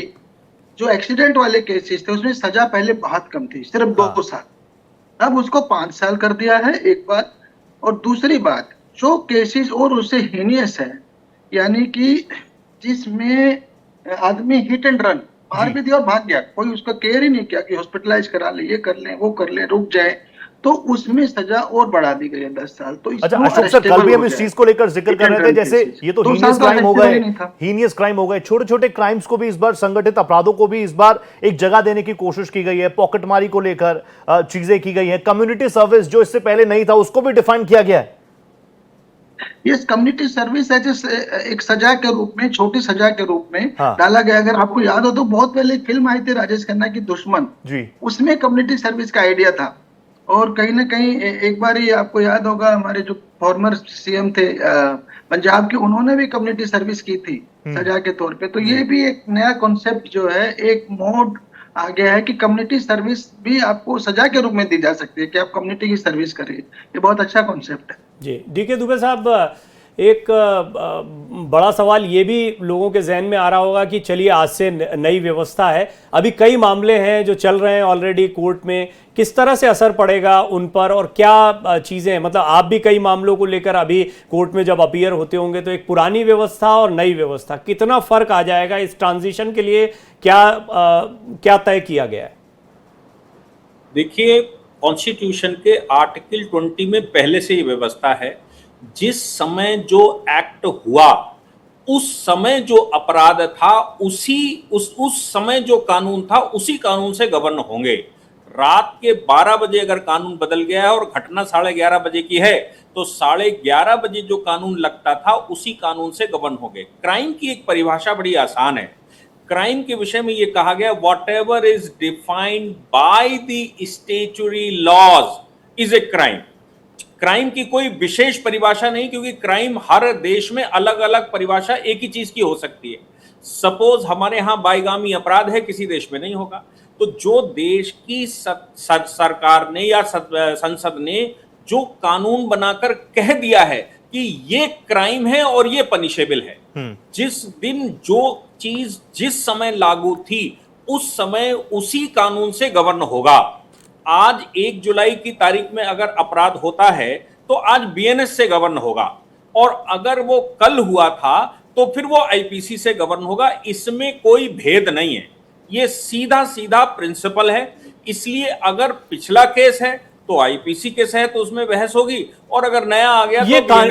[SPEAKER 8] जो एक्सीडेंट वाले केसेस थे, उसमें सजा पहले बहुत कम थी, सिर्फ 2 साल। अब उसको 5 साल कर दिया है, एक बात। और दूसरी बात, जो केसेस और उससे हीनियस है, यानी कि जिसमें आदमी हिट एंड रन मार भी दिया और भाग गया, कोई उसका केयर ही नहीं किया कि हॉस्पिटलाइज करा ले, ये कर ले, वो कर ले, रुक जाए, तो उसमें सजा और बढ़ा दी गई है 10 साल। तो
[SPEAKER 1] अच्छा अशोक सर, कल भी हम इस चीज को लेकर जिक्र कर रहे थे, जैसे ये तो हीनियस क्राइम हो गए, छोटे छोटे क्राइम्स को भी इस बार, संगठित अपराधों को भी इस बार एक जगह देने की कोशिश की गई है। पॉकेटमारी को लेकर चीजें की गई है। कम्युनिटी सर्विस जो इससे पहले नहीं था, उसको भी डिफाइन किया गया है।
[SPEAKER 8] ये कम्युनिटी सर्विस एक सजा के रूप में, छोटी सजा के रूप में
[SPEAKER 1] हाँ।
[SPEAKER 8] डाला गया। अगर आपको याद हो तो बहुत पहले एक फिल्म आई थी राजेश खन्ना की दुश्मन
[SPEAKER 1] जी,
[SPEAKER 8] उसमें कम्युनिटी सर्विस का आइडिया था। और कहीं ना कहीं एक बार ये आपको याद होगा, हमारे जो फॉर्मर सीएम थे पंजाब के, उन्होंने भी कम्युनिटी सर्विस की थी सजा के तौर पे। तो ये भी एक नया कॉन्सेप्ट जो है, एक मोड आ गया है कि कम्युनिटी सर्विस भी आपको सजा के रूप में दी जा सकती है कि आप कम्युनिटी की सर्विस करिए। ये बहुत अच्छा कॉन्सेप्ट है।
[SPEAKER 2] जी, डीके दुबे साहब, एक बड़ा सवाल ये भी लोगों के जहन में आ रहा होगा कि चलिए आज से नई व्यवस्था है, अभी कई मामले हैं जो चल रहे हैं ऑलरेडी कोर्ट में, किस तरह से असर पड़ेगा उन पर और क्या चीज़ें, मतलब आप भी कई मामलों को लेकर अभी कोर्ट में जब अपीयर होते होंगे, तो एक पुरानी व्यवस्था और नई व्यवस्था कितना फर्क आ जाएगा, इस ट्रांजिशन के लिए क्या तय किया गया है?
[SPEAKER 9] देखिए, कॉन्स्टिट्यूशन के आर्टिकल 20 में पहले से ही व्यवस्था है, जिस समय जो एक्ट हुआ उस समय जो अपराध था उस समय जो कानून था उसी कानून से गवर्न होंगे। रात के 12 बजे अगर कानून बदल गया है और घटना 11:30 बजे की है तो 11:30 बजे जो कानून लगता था उसी कानून से गवर्न होंगे। क्राइम की एक परिभाषा बड़ी आसान है। क्राइम के विषय में यह कहा गया, whatever is defined by the statutory laws is a crime. Crime की कोई विशेष परिभाषा नहीं, क्योंकि क्राइम हर देश में अलग अलग परिभाषा एक ही चीज की हो सकती है। सपोज हमारे यहां बाईगामी अपराध है, किसी देश में नहीं होगा। तो जो देश की सरकार ने या संसद ने जो कानून बनाकर कह दिया है कि ये क्राइम है और ये पनिशेबल है, जिस दिन जो चीज जिस समय लागू थी उस समय उसी कानून से गवर्न होगा। आज 1 जुलाई की तारीख में अगर अपराध होता है तो आज बीएनएस से गवर्न होगा, और अगर वो कल हुआ था तो फिर वो आईपीसी से गवर्न होगा। इसमें कोई भेद नहीं है, ये सीधा सीधा प्रिंसिपल है। इसलिए अगर पिछला केस है तो आईपीसी केस है तो उसमें बहस होगी, और अगर नया आ गया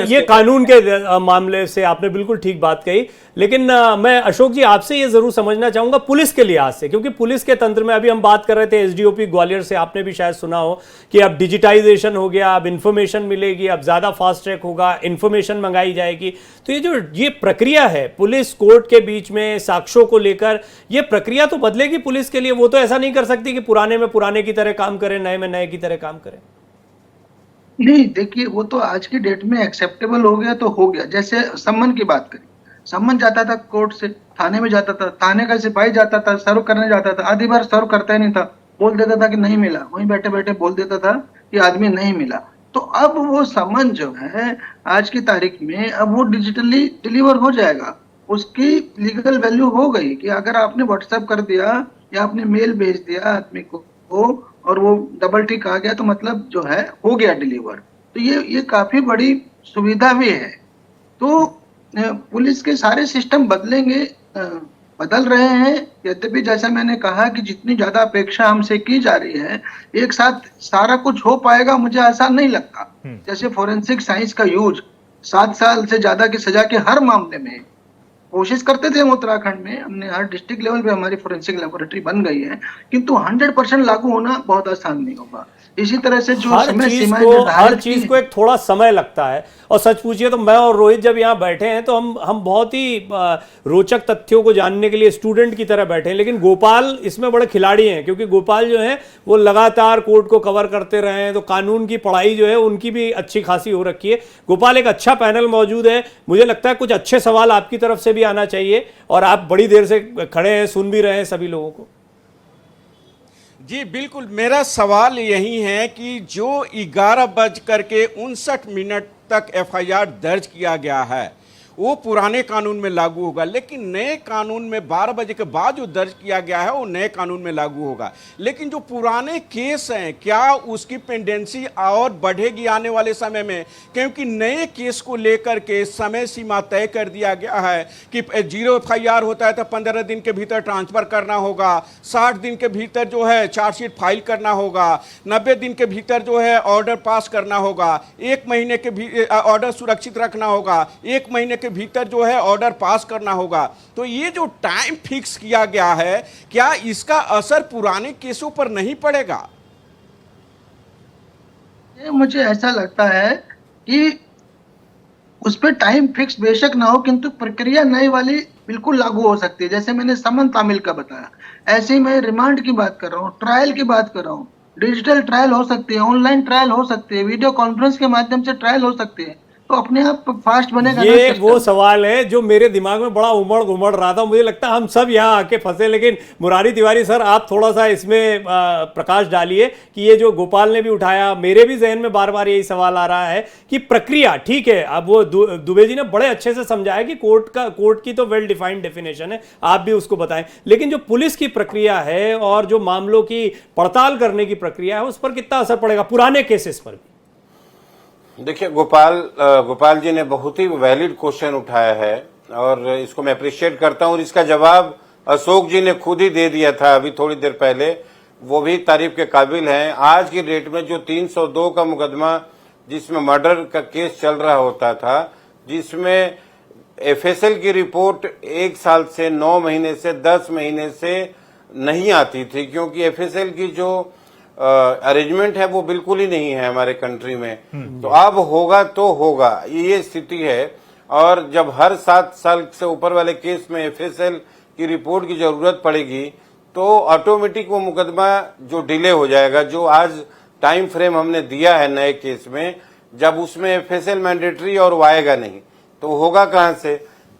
[SPEAKER 2] ये कानून के मामले से आपने बिल्कुल ठीक बात कही। लेकिन मैं अशोक जी आपसे ये जरूर समझना चाहूंगा पुलिस के लिहाज से, क्योंकि पुलिस के तंत्र में अभी हम बात कर रहे थे एसडीओपी ग्वालियर से, आपने भी शायद सुना हो कि अब डिजिटाइजेशन हो गया, अब इंफॉर्मेशन मिलेगी, अब ज्यादा फास्ट ट्रैक होगा, इंफॉर्मेशन मंगाई जाएगी। तो ये प्रक्रिया है पुलिस कोर्ट के बीच में साक्ष्यों को लेकर, ये प्रक्रिया तो बदलेगी पुलिस के लिए। वो तो ऐसा नहीं कर सकती कि पुराने में पुराने की तरह काम करें, नए में नए की तरह काम करें।
[SPEAKER 8] नहीं, देखिए वो तो आज की डेट में एक्सेप्टेबल हो गया तो हो गया। जैसे सम्मन की बात करें, सम्मन जाता था कोर्ट से, थाने में जाता था, थाने का सिपाही जाता था, सर्व करने जाता था, आधी बार सर्व करता ही नहीं था, बोल देता था कि नहीं मिला, वहीं बैठे बैठे बोल देता था कि आदमी नहीं मिला। तो अब वो सम्मन जो है आज की तारीख में अब वो डिजिटली डिलीवर हो जाएगा, उसकी लीगल वैल्यू हो गई कि अगर आपने व्हाट्सएप कर दिया या आपने मेल भेज दिया आदमी को और वो डबल टिक आ गया तो मतलब जो है हो गया डिलीवर। तो ये काफी बड़ी सुविधा भी है। तो पुलिस के सारे सिस्टम बदलेंगे, बदल रहे हैं। यद्यपि जैसा मैंने कहा कि जितनी ज्यादा अपेक्षा हमसे की जा रही है, एक साथ सारा कुछ हो पाएगा मुझे आसान नहीं लगता। जैसे फोरेंसिक साइंस का यूज 7 साल से ज्यादा की सजा के हर मामले में कोशिश करते थे हम उत्तराखंड में, हमने हर डिस्ट्रिक्ट लेवल पे हमारी फोरेंसिक लेबोरेटरी बन गई है, किंतु 100% लागू होना बहुत आसान नहीं होगा। इसी तरह से जो
[SPEAKER 2] हर चीज को एक थोड़ा समय लगता है। और सच पूछिए तो मैं और रोहित जब यहाँ बैठे हैं तो हम बहुत ही रोचक तथ्यों को जानने के लिए स्टूडेंट की तरह बैठे हैं, लेकिन गोपाल इसमें बड़े खिलाड़ी हैं, क्योंकि गोपाल जो है वो लगातार कोर्ट को कवर करते रहे हैं, तो कानून की पढ़ाई जो है उनकी भी अच्छी खासी हो रखी है। गोपाल, एक अच्छा पैनल मौजूद है, मुझे लगता है कुछ अच्छे सवाल आपकी तरफ से भी आना चाहिए, और आप बड़ी देर से खड़े हैं, सुन भी रहे हैं सभी लोगों को।
[SPEAKER 10] जी बिल्कुल, मेरा सवाल यही है कि जो 11:59 तक एफआईआर दर्ज किया गया है वो पुराने कानून में लागू होगा, लेकिन नए कानून में 12 बजे के बाद जो दर्ज किया गया है वो नए कानून में लागू होगा। लेकिन जो पुराने केस हैं क्या उसकी पेंडेंसी और बढ़ेगी आने वाले समय में? क्योंकि नए केस को लेकर के समय सीमा तय कर दिया गया है कि 0 एफआईआर होता है तो 15 दिन के भीतर ट्रांसफर करना होगा, 60 दिन के भीतर जो है चार्जशीट फाइल करना होगा, 90 दिन के भीतर जो है ऑर्डर पास करना होगा, 1 महीने के ऑर्डर सुरक्षित रखना होगा, 1 महीने के भीतर जो है ऑर्डर पास करना होगा। तो ये जो टाइम फिक्स किया गया है, क्या इसका असर पुराने केसों पर नहीं पड़ेगा?
[SPEAKER 8] मुझे ऐसा लगता है कि उस पर टाइम फिक्स बेशक ना हो, किंतु प्रक्रिया नई वाली बिल्कुल लागू हो सकती है। जैसे मैंने समन तामिल का बताया, ऐसे ही मैं रिमांड की बात कर रहा हूँ, ट्रायल की बात कर रहा हूँ। डिजिटल ट्रायल हो सकती है, ऑनलाइन ट्रायल हो सकती है, वीडियो कॉन्फ्रेंस के माध्यम से ट्रायल हो सकती है, तो अपने आप फास्ट बनेगा ना
[SPEAKER 2] ये
[SPEAKER 8] सिस्टम।
[SPEAKER 2] वो सवाल है जो मेरे दिमाग में बड़ा उमड़ घुमड़ रहा था। मुझे लगता है हम सब यहाँ आके फंसे, लेकिन मुरारी तिवारी सर आप थोड़ा सा इसमें प्रकाश डालिए कि ये जो गोपाल ने भी उठाया, मेरे भी जहन में बार बार यही सवाल आ रहा है कि प्रक्रिया ठीक है। अब वो दुबे जी ने बड़े अच्छे से समझाया कि कोर्ट की तो वेल डिफाइंड डेफिनेशन है, आप भी उसको बताएं, लेकिन जो पुलिस की प्रक्रिया है और जो मामलों की पड़ताल करने की प्रक्रिया है उस पर कितना असर पड़ेगा, पुराने केसेस पर भी?
[SPEAKER 7] देखिए, गोपाल जी ने बहुत ही वैलिड क्वेश्चन उठाया है और इसको मैं अप्रिशिएट करता हूं। और इसका जवाब अशोक जी ने खुद ही दे दिया था अभी थोड़ी देर पहले, वो भी तारीफ के काबिल हैं। आज की डेट में जो 302 का मुकदमा जिसमें मर्डर का केस चल रहा होता था, जिसमें एफएसएल की रिपोर्ट 1 साल से 9 महीने से 10 महीने से नहीं आती थी, क्योंकि एफएसएल की जो अरेंजमेंट है वो बिल्कुल ही नहीं है हमारे कंट्री में। तो अब होगा तो होगा, ये स्थिति है। और जब हर 7 साल से ऊपर वाले केस में एफएसएल की रिपोर्ट की जरूरत पड़ेगी तो ऑटोमेटिक वो मुकदमा जो डिले हो जाएगा, जो आज टाइम फ्रेम हमने दिया है नए केस में, जब उसमें एफएसएल मैंडेटरी और वो आएगा नहीं तो होगा कहां से।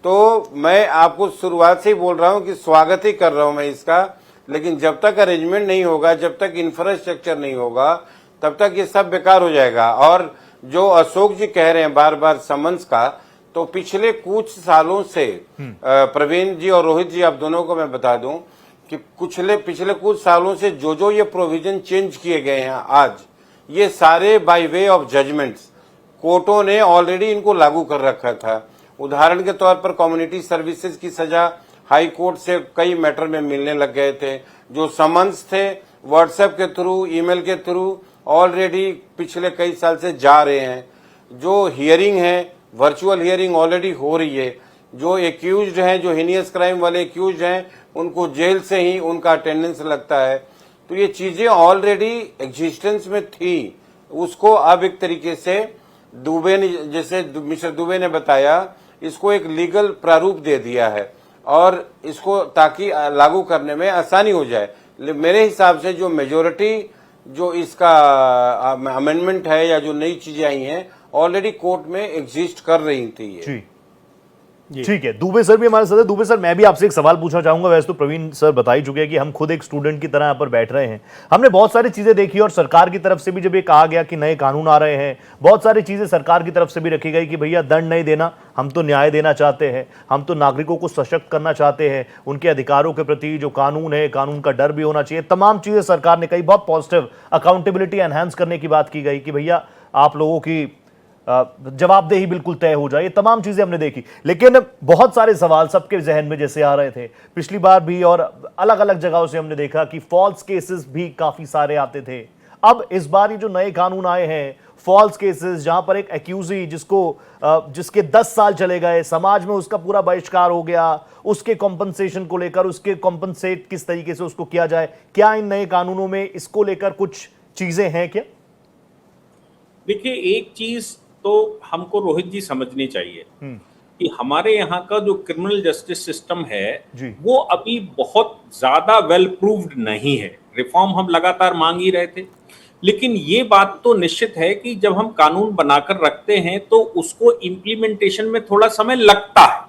[SPEAKER 7] तो मैं आपको शुरुआत से ही बोल रहा हूं कि स्वागत ही कर रहा हूं मैं इसका, लेकिन जब तक अरेंजमेंट नहीं होगा, जब तक इंफ्रास्ट्रक्चर नहीं होगा, तब तक ये सब बेकार हो जाएगा। और जो अशोक जी कह रहे हैं बार बार समन्स का, तो पिछले कुछ सालों से प्रवीण जी और रोहित जी आप दोनों को मैं बता दूं कि पिछले कुछ सालों से जो ये प्रोविजन चेंज किए गए हैं आज, ये सारे बाय वे ऑफ जजमेंट्स कोर्टों ने ऑलरेडी इनको लागू कर रखा था। उदाहरण के तौर पर कम्युनिटी सर्विसेज की सजा हाई कोर्ट से कई मैटर में मिलने लग गए थे। जो समन्स थे व्हाट्सएप के थ्रू, ईमेल के थ्रू ऑलरेडी पिछले कई साल से जा रहे हैं। जो हियरिंग है, वर्चुअल हियरिंग ऑलरेडी हो रही है। जो एक्यूज्ड हैं, जो हिनियस क्राइम वाले एक्यूज्ड हैं, उनको जेल से ही उनका अटेंडेंस लगता है। तो ये चीजें ऑलरेडी एग्जिस्टेंस में थी, उसको अब एक तरीके से दुबे ने, जैसे मिस्टर दुबे ने बताया, इसको एक लीगल प्रारूप दे दिया है और इसको ताकि लागू करने में आसानी हो जाए। मेरे हिसाब से जो मेजोरिटी जो इसका अमेंडमेंट है या जो नई चीजें आई हैं ऑलरेडी कोर्ट में एग्जिस्ट कर रही थी ये।
[SPEAKER 1] ठीक है, दुबे सर भी हमारे साथ है। दुबे सर, मैं भी आपसे एक सवाल पूछना चाहूंगा। वैसे तो प्रवीण सर बता ही चुके हैं कि हम खुद एक स्टूडेंट की तरह यहाँ पर बैठ रहे हैं। हमने बहुत सारी चीजें देखी और सरकार की तरफ से भी जब ये कहा गया कि नए कानून आ रहे हैं, बहुत सारी चीजें सरकार की तरफ से भी रखी गई कि भैया दंड नहीं देना, हम तो न्याय देना चाहते हैं, हम तो नागरिकों को सशक्त करना चाहते हैं, उनके अधिकारों के प्रति जो कानून है, कानून का डर भी होना चाहिए। तमाम चीजें सरकार ने कही, बहुत पॉजिटिव अकाउंटेबिलिटी एनहांस करने की बात की गई कि भैया आप लोगों की जवाबदेही बिल्कुल तय हो जाए। ये तमाम चीजें हमने देखी, लेकिन बहुत सारे सवाल सबके जहन में जैसे आ रहे थे पिछली बार भी, और अलग अलग जगहों से हमने देखा कि फॉल्स केसेस भी काफी सारे आते थे। अब इस बार ये जो नए कानून आए हैं, फॉल्स केसेस, जहां पर एक एक्यूजी जिसके 10 साल चले गए, समाज में उसका पूरा बहिष्कार हो गया, उसके कॉम्पनसेशन को लेकर, उसके कॉम्पनसेट किस तरीके से उसको किया जाए, क्या इन नए कानूनों में इसको लेकर कुछ चीजें हैं क्या?
[SPEAKER 9] देखिए, एक चीज तो हमको रोहित जी समझनी चाहिए कि हमारे यहाँ का जो क्रिमिनल जस्टिस सिस्टम है वो अभी बहुत ज्यादा वेल प्रूव्ड नहीं है। रिफॉर्म हम लगातार मांग ही रहे थे, लेकिन ये बात तो निश्चित है कि जब हम कानून बनाकर रखते हैं तो उसको इम्प्लीमेंटेशन में थोड़ा समय लगता है,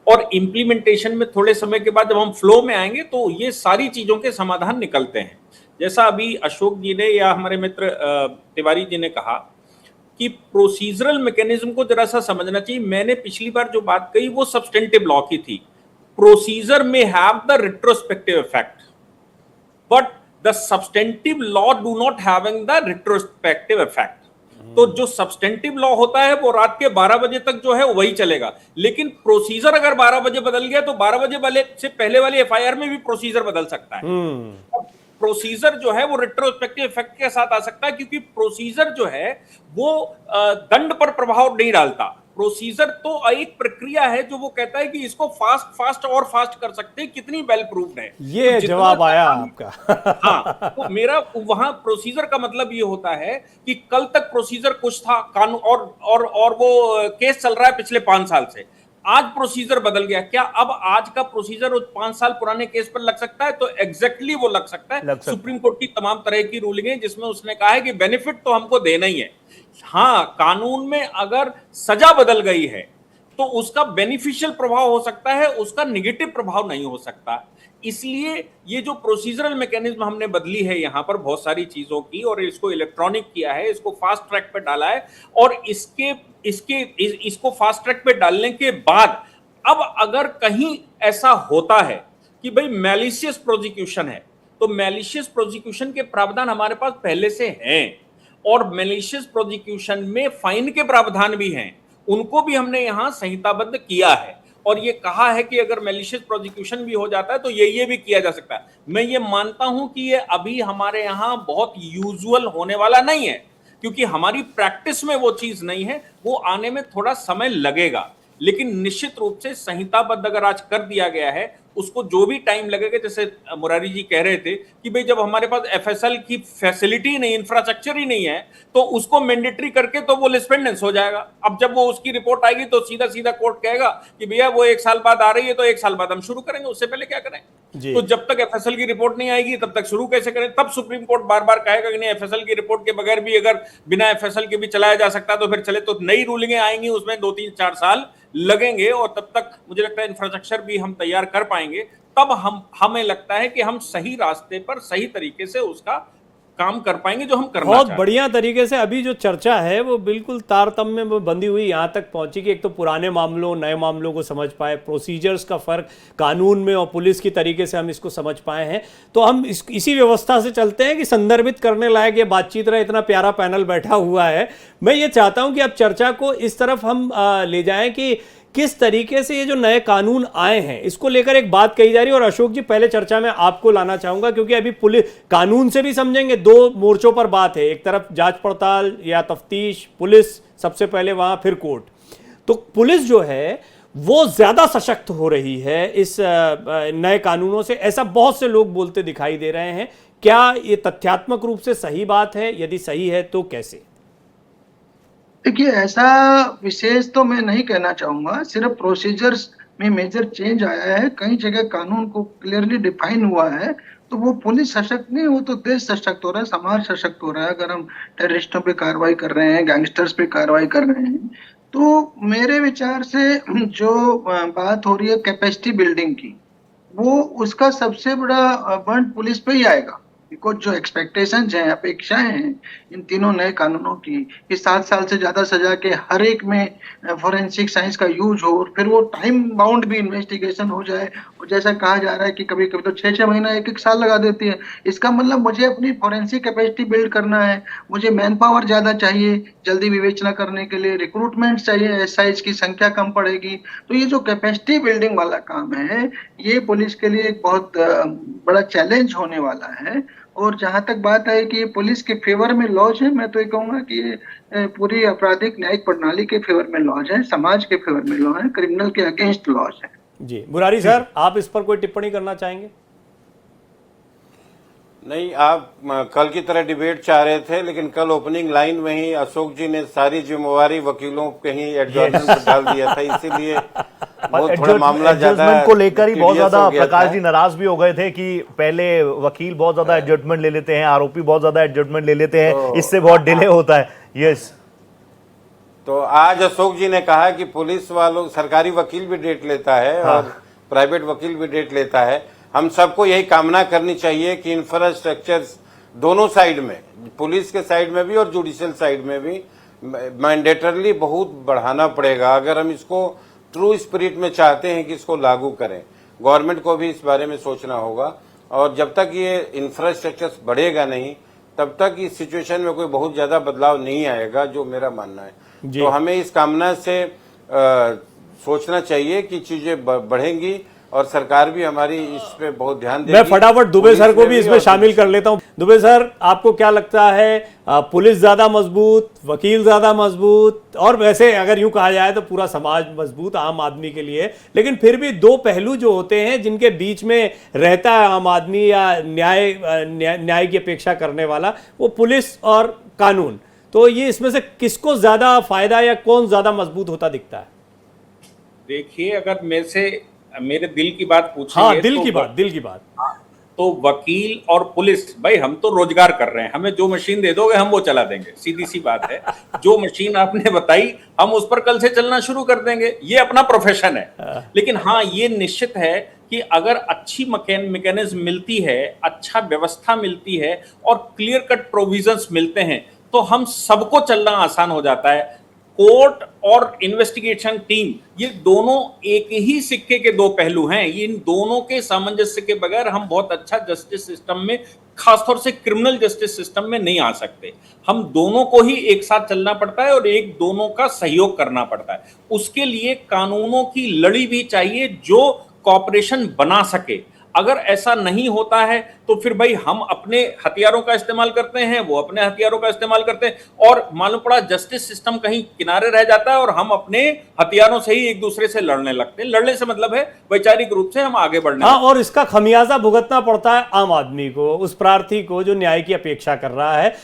[SPEAKER 9] और इम्प्लीमेंटेशन में थोड़े समय के बाद जब हम फ्लो में आएंगे तो ये सारी चीजों के समाधान निकलते हैं। जैसा अभी अशोक जी ने या हमारे मित्र तिवारी जी ने कहा कि प्रोसीजरल मैकेनिज्म को जरा सा समझना चाहिए। मैंने पिछली बार जो बात कही वो सब्सटेंटिव लॉ की थी। प्रोसीजर में have the retrospective effect, but the substantive law do not having the retrospective effect. तो जो सब्सटेंटिव लॉ होता है वो रात के 12 बजे तक जो है वही चलेगा, लेकिन प्रोसीजर अगर 12 बजे बदल गया तो 12 बजे वाले से पहले वाले एफआईआर में भी प्रोसीजर बदल सकता है। प्रोसीजर जो है वो रिट्रोस्पेक्टिव इफेक्ट के साथ आ सकता है, क्योंकि प्रोसीजर जो है वो दंड पर प्रभाव नहीं डालता, प्रोसीजर तो एक प्रक्रिया है जो वो कहता है कि इसको फास्ट और फास्ट कर सकते हैं, कितनी वेल प्रूव्ड है।
[SPEAKER 2] ये
[SPEAKER 9] तो
[SPEAKER 2] जवाब आया आपका।
[SPEAKER 9] हाँ, तो मेरा वहां प्रोसीजर का मतलब ये होता है कि कल तक प्रोसीजर कुछ था कानून और वो केस चल रहा है पिछले 5 साल से, आज प्रोसीजर बदल गया, क्या अब आज का प्रोसीजर 5 साल पुराने केस पर लग सकता है? तो एग्जैक्टली वो लग सकता है। सुप्रीम कोर्ट की तमाम तरह की रूलिंग है जिसमें उसने कहा है कि बेनिफिट तो हमको देना ही है। हाँ, कानून में अगर सजा बदल गई है तो उसका बेनिफिशियल प्रभाव हो सकता है, उसका निगेटिव प्रभाव नहीं हो सकता। इसलिए ये जो प्रोसीजरल मैकेनिज्म हमने बदली है यहां पर बहुत सारी चीजों की, और इसको इलेक्ट्रॉनिक किया है, इसको फास्ट ट्रैक पे डाला है, और इसको फास्ट ट्रैक पे डालने के बाद अब अगर कहीं ऐसा होता है कि भाई मैलिशियस प्रोसिक्यूशन है, तो मैलिशियस प्रोसिक्यूशन के प्रावधान हमारे पास पहले से हैं, और मैलिशियस प्रोसिक्यूशन में फाइन के प्रावधान भी हैं, उनको भी हमने यहां संहिताबद्ध किया है, और ये कहा है कि अगर मैलिशियस प्रोसिक्यूशन भी हो जाता है तो ये भी किया जा सकता है। मैं ये मानता हूं कि ये अभी हमारे यहां बहुत यूजुअल होने वाला नहीं है, क्योंकि हमारी प्रैक्टिस में वो चीज नहीं है, वो आने में थोड़ा समय लगेगा, लेकिन निश्चित रूप से संहिताबद्ध अगर आज कर दिया गया है, उसको जो भी टाइम लगेगा, जैसे मुरारी जी कह रहे थे कि भाई जब हमारे पास एफएसएल की फैसिलिटी नहीं, इंफ्रास्ट्रक्चर ही नहीं है, तो उसको मैंडेटरी करके तो वो लिस्पेंडेंस हो जाएगा। अब जब वो उसकी रिपोर्ट आएगी तो सीधा सीधा कोर्ट कहेगा कि भैया वो 1 साल बाद आ रही है तो 1 साल बाद हम शुरू करेंगे, उससे पहले क्या करें? तो जब तक एफएसएल की रिपोर्ट नहीं आएगी तब तक शुरू कैसे करें? तब सुप्रीम कोर्ट बार बार कहेगा कि नहीं, एफएसएल की रिपोर्ट के बगैर भी अगर बिना एफएसएल के भी चलाया जा सकता तो फिर चले, तो नई रूलिंगें आएंगी, उसमें 2-3-4 साल लगेंगे, और तब तक मुझे लगता है इंफ्रास्ट्रक्चर भी हम तैयार कर पाएंगे, तब हमें लगता है कि हम सही रास्ते पर सही तरीके से उसका काम कर पाएंगे जो हम करना
[SPEAKER 2] बहुत
[SPEAKER 9] चाहते हैं।
[SPEAKER 2] बढ़िया तरीके से अभी जो चर्चा है वो बिल्कुल तारतम्य में बंधी हुई यहाँ तक पहुंची कि एक तो पुराने मामलों नए मामलों को समझ पाए, प्रोसीजर्स का फर्क कानून में और पुलिस की तरीके से हम इसको समझ पाए हैं। तो हम इसी व्यवस्था से चलते हैं कि संदर्भित करने लायक ये बातचीत रहा, इतना प्यारा पैनल बैठा हुआ है। मैं ये चाहता हूं कि अब चर्चा को इस तरफ हम ले जाएं कि किस तरीके से ये जो नए कानून आए हैं इसको लेकर एक बात कही जा रही है। और अशोक जी, पहले चर्चा में आपको लाना चाहूंगा, क्योंकि अभी पुलिस कानून से भी समझेंगे, 2 मोर्चों पर बात है, एक तरफ जांच पड़ताल या तफ्तीश, पुलिस सबसे पहले वहां, फिर कोर्ट। तो पुलिस जो है वो ज्यादा सशक्त हो रही है इस नए कानूनों से, ऐसा बहुत से लोग बोलते दिखाई दे रहे हैं। क्या ये तथ्यात्मक रूप से सही बात है? यदि सही है तो कैसे?
[SPEAKER 8] देखिए, ऐसा विशेष तो मैं नहीं कहना चाहूंगा, सिर्फ प्रोसीजर्स में मेजर चेंज आया है, कई जगह कानून को क्लियरली डिफाइन हुआ है, तो वो पुलिस सशक्त नहीं, वो तो देश सशक्त हो रहा है, समाज सशक्त हो रहा है। अगर हम टेररिस्टों पे कार्रवाई कर रहे हैं, गैंगस्टर्स पे कार्रवाई कर रहे हैं, तो मेरे विचार से जो बात हो रही है कैपेसिटी बिल्डिंग की, वो उसका सबसे बड़ा बर्न पुलिस पे ही आएगा। बिकॉज जो एक्सपेक्टेशंस हैं, अपेक्षाएं हैं इन तीनों नए कानूनों की, कि 7 साल से ज्यादा सजा के हर एक में फोरेंसिक साइंस का यूज हो, और फिर वो टाइम बाउंड भी इन्वेस्टिगेशन हो जाए, और जैसा कहा जा रहा है कि कभी कभी तो 6-6 महीना 1-1 साल लगा देती है। इसका मतलब मुझे अपनी फोरेंसिक कैपेसिटी बिल्ड करना है, मुझे मैन पावर ज्यादा चाहिए जल्दी विवेचना करने के लिए, रिक्रूटमेंट चाहिए, एसआईज की संख्या कम पड़ेगी। तो ये जो कैपेसिटी बिल्डिंग वाला काम है, ये पुलिस के लिए एक बहुत बड़ा चैलेंज होने वाला है। और जहां तक बात है कि ये पुलिस के फेवर में लॉज है, मैं तो ये कहूंगा कि ये पूरी आपराधिक न्यायिक प्रणाली के फेवर में लॉज है, समाज के फेवर में लॉज है, क्रिमिनल के अगेंस्ट लॉज है।
[SPEAKER 2] जी मुरारी सर, आप इस पर कोई टिप्पणी करना चाहेंगे?
[SPEAKER 7] नहीं, आप कल की तरह डिबेट चाह रहे थे, लेकिन कल ओपनिंग लाइन में ही अशोक जी ने सारी जिम्मेवारी वकीलों पे ही एडजॉर्नमेंट पर डाल दिया था, इसीलिए वो थोड़ा मामला ज्यादा
[SPEAKER 1] को लेकर ही बहुत ज्यादा
[SPEAKER 7] serious हो गया
[SPEAKER 1] प्रकाश
[SPEAKER 7] था।
[SPEAKER 1] जी नाराज भी हो गए थे कि पहले वकील बहुत ज्यादा एडजस्टमेंट ले लेते हैं, आरोपी बहुत ज्यादा एडजस्टमेंट ले लेते हैं, इससे बहुत डिले होता है। यस,
[SPEAKER 7] तो आज अशोक जी ने कहा कि पुलिस वालों, सरकारी वकील भी डेट लेता है और प्राइवेट वकील भी डेट लेता है। हम सबको यही कामना करनी चाहिए कि इंफ्रास्ट्रक्चर दोनों साइड में, पुलिस के साइड में भी और जुडिशियल साइड में भी मैंडेटरली बहुत बढ़ाना पड़ेगा, अगर हम इसको ट्रू स्पिरिट में चाहते हैं कि इसको लागू करें। गवर्नमेंट को भी इस बारे में सोचना होगा, और जब तक ये इंफ्रास्ट्रक्चर बढ़ेगा नहीं तब तक इस सिचुएशन में कोई बहुत ज्यादा बदलाव नहीं आएगा, जो मेरा मानना है। तो हमें इस कामना से सोचना चाहिए कि चीजें बढ़ेंगी और सरकार भी हमारी इस पे बहुत ध्यान देगी।
[SPEAKER 2] मैं फटाफट दुबे
[SPEAKER 7] पुलिस
[SPEAKER 2] सर को
[SPEAKER 7] में
[SPEAKER 2] भी इसमें
[SPEAKER 7] और
[SPEAKER 2] शामिल कर लेता हूं। दुबे सर, आपको क्या लगता है, पुलिस ज्यादा मजबूत, वकील ज्यादा मजबूत, और वैसे अगर यूं कहा जाए तो पूरा समाज मजबूत आम आदमी के लिए, लेकिन फिर भी दो पहलू जो होते हैं जिनके बीच में रहता है आम आदमी या न्याय की अपेक्षा करने वाला, वो पुलिस और कानून। तो ये इसमें से किसको ज्यादा फायदा या कौन ज्यादा मजबूत होता दिखता है?
[SPEAKER 9] देखिए, अगर मेरे दिल की बात पूछेंगे,
[SPEAKER 2] हाँ, दिल की बात
[SPEAKER 9] तो वकील और पुलिस, भाई हम तो रोजगार कर रहे हैं, हमें जो मशीन दे दोगे हम वो चला देंगे, सीधी सी बात है। जो मशीन आपने बताई हम उस पर कल से चलना शुरू कर देंगे, ये अपना प्रोफेशन है। लेकिन हाँ, ये निश्चित है कि अगर अच्छी मैकेनिज्म मिलती है, अच्छा व्यवस्था मिलती है और क्लियर कट प्रोविजंस मिलते हैं तो हम सबको चलना आसान हो जाता है। कोर्ट और इन्वेस्टिगेशन टीम, ये दोनों एक ही सिक्के के दो पहलू हैं। इन दोनों के सामंजस्य के बगैर हम बहुत अच्छा जस्टिस सिस्टम में, खासतौर से क्रिमिनल जस्टिस सिस्टम में नहीं आ सकते। हम दोनों को ही एक साथ चलना पड़ता है और एक दोनों का सहयोग करना पड़ता है। उसके लिए कानूनों की लड़ी भी चाहिए जो कॉपरेशन बना सके। अगर ऐसा नहीं होता है तो फिर भाई हम अपने हथियारों का इस्तेमाल करते हैं, वो अपने हथियारों का इस्तेमाल करते हैं, और मालूम पड़ा जस्टिस सिस्टम कहीं किनारे रह जाता है और हम अपने हथियारों से ही एक दूसरे से लड़ने लगते हैं। लड़ने से मतलब है वैचारिक रूप से हम आगे बढ़ने।
[SPEAKER 2] हाँ, और इसका खमियाजा भुगतना पड़ता है आम आदमी को, उस प्रार्थी को जो न्याय की अपेक्षा कर रहा है।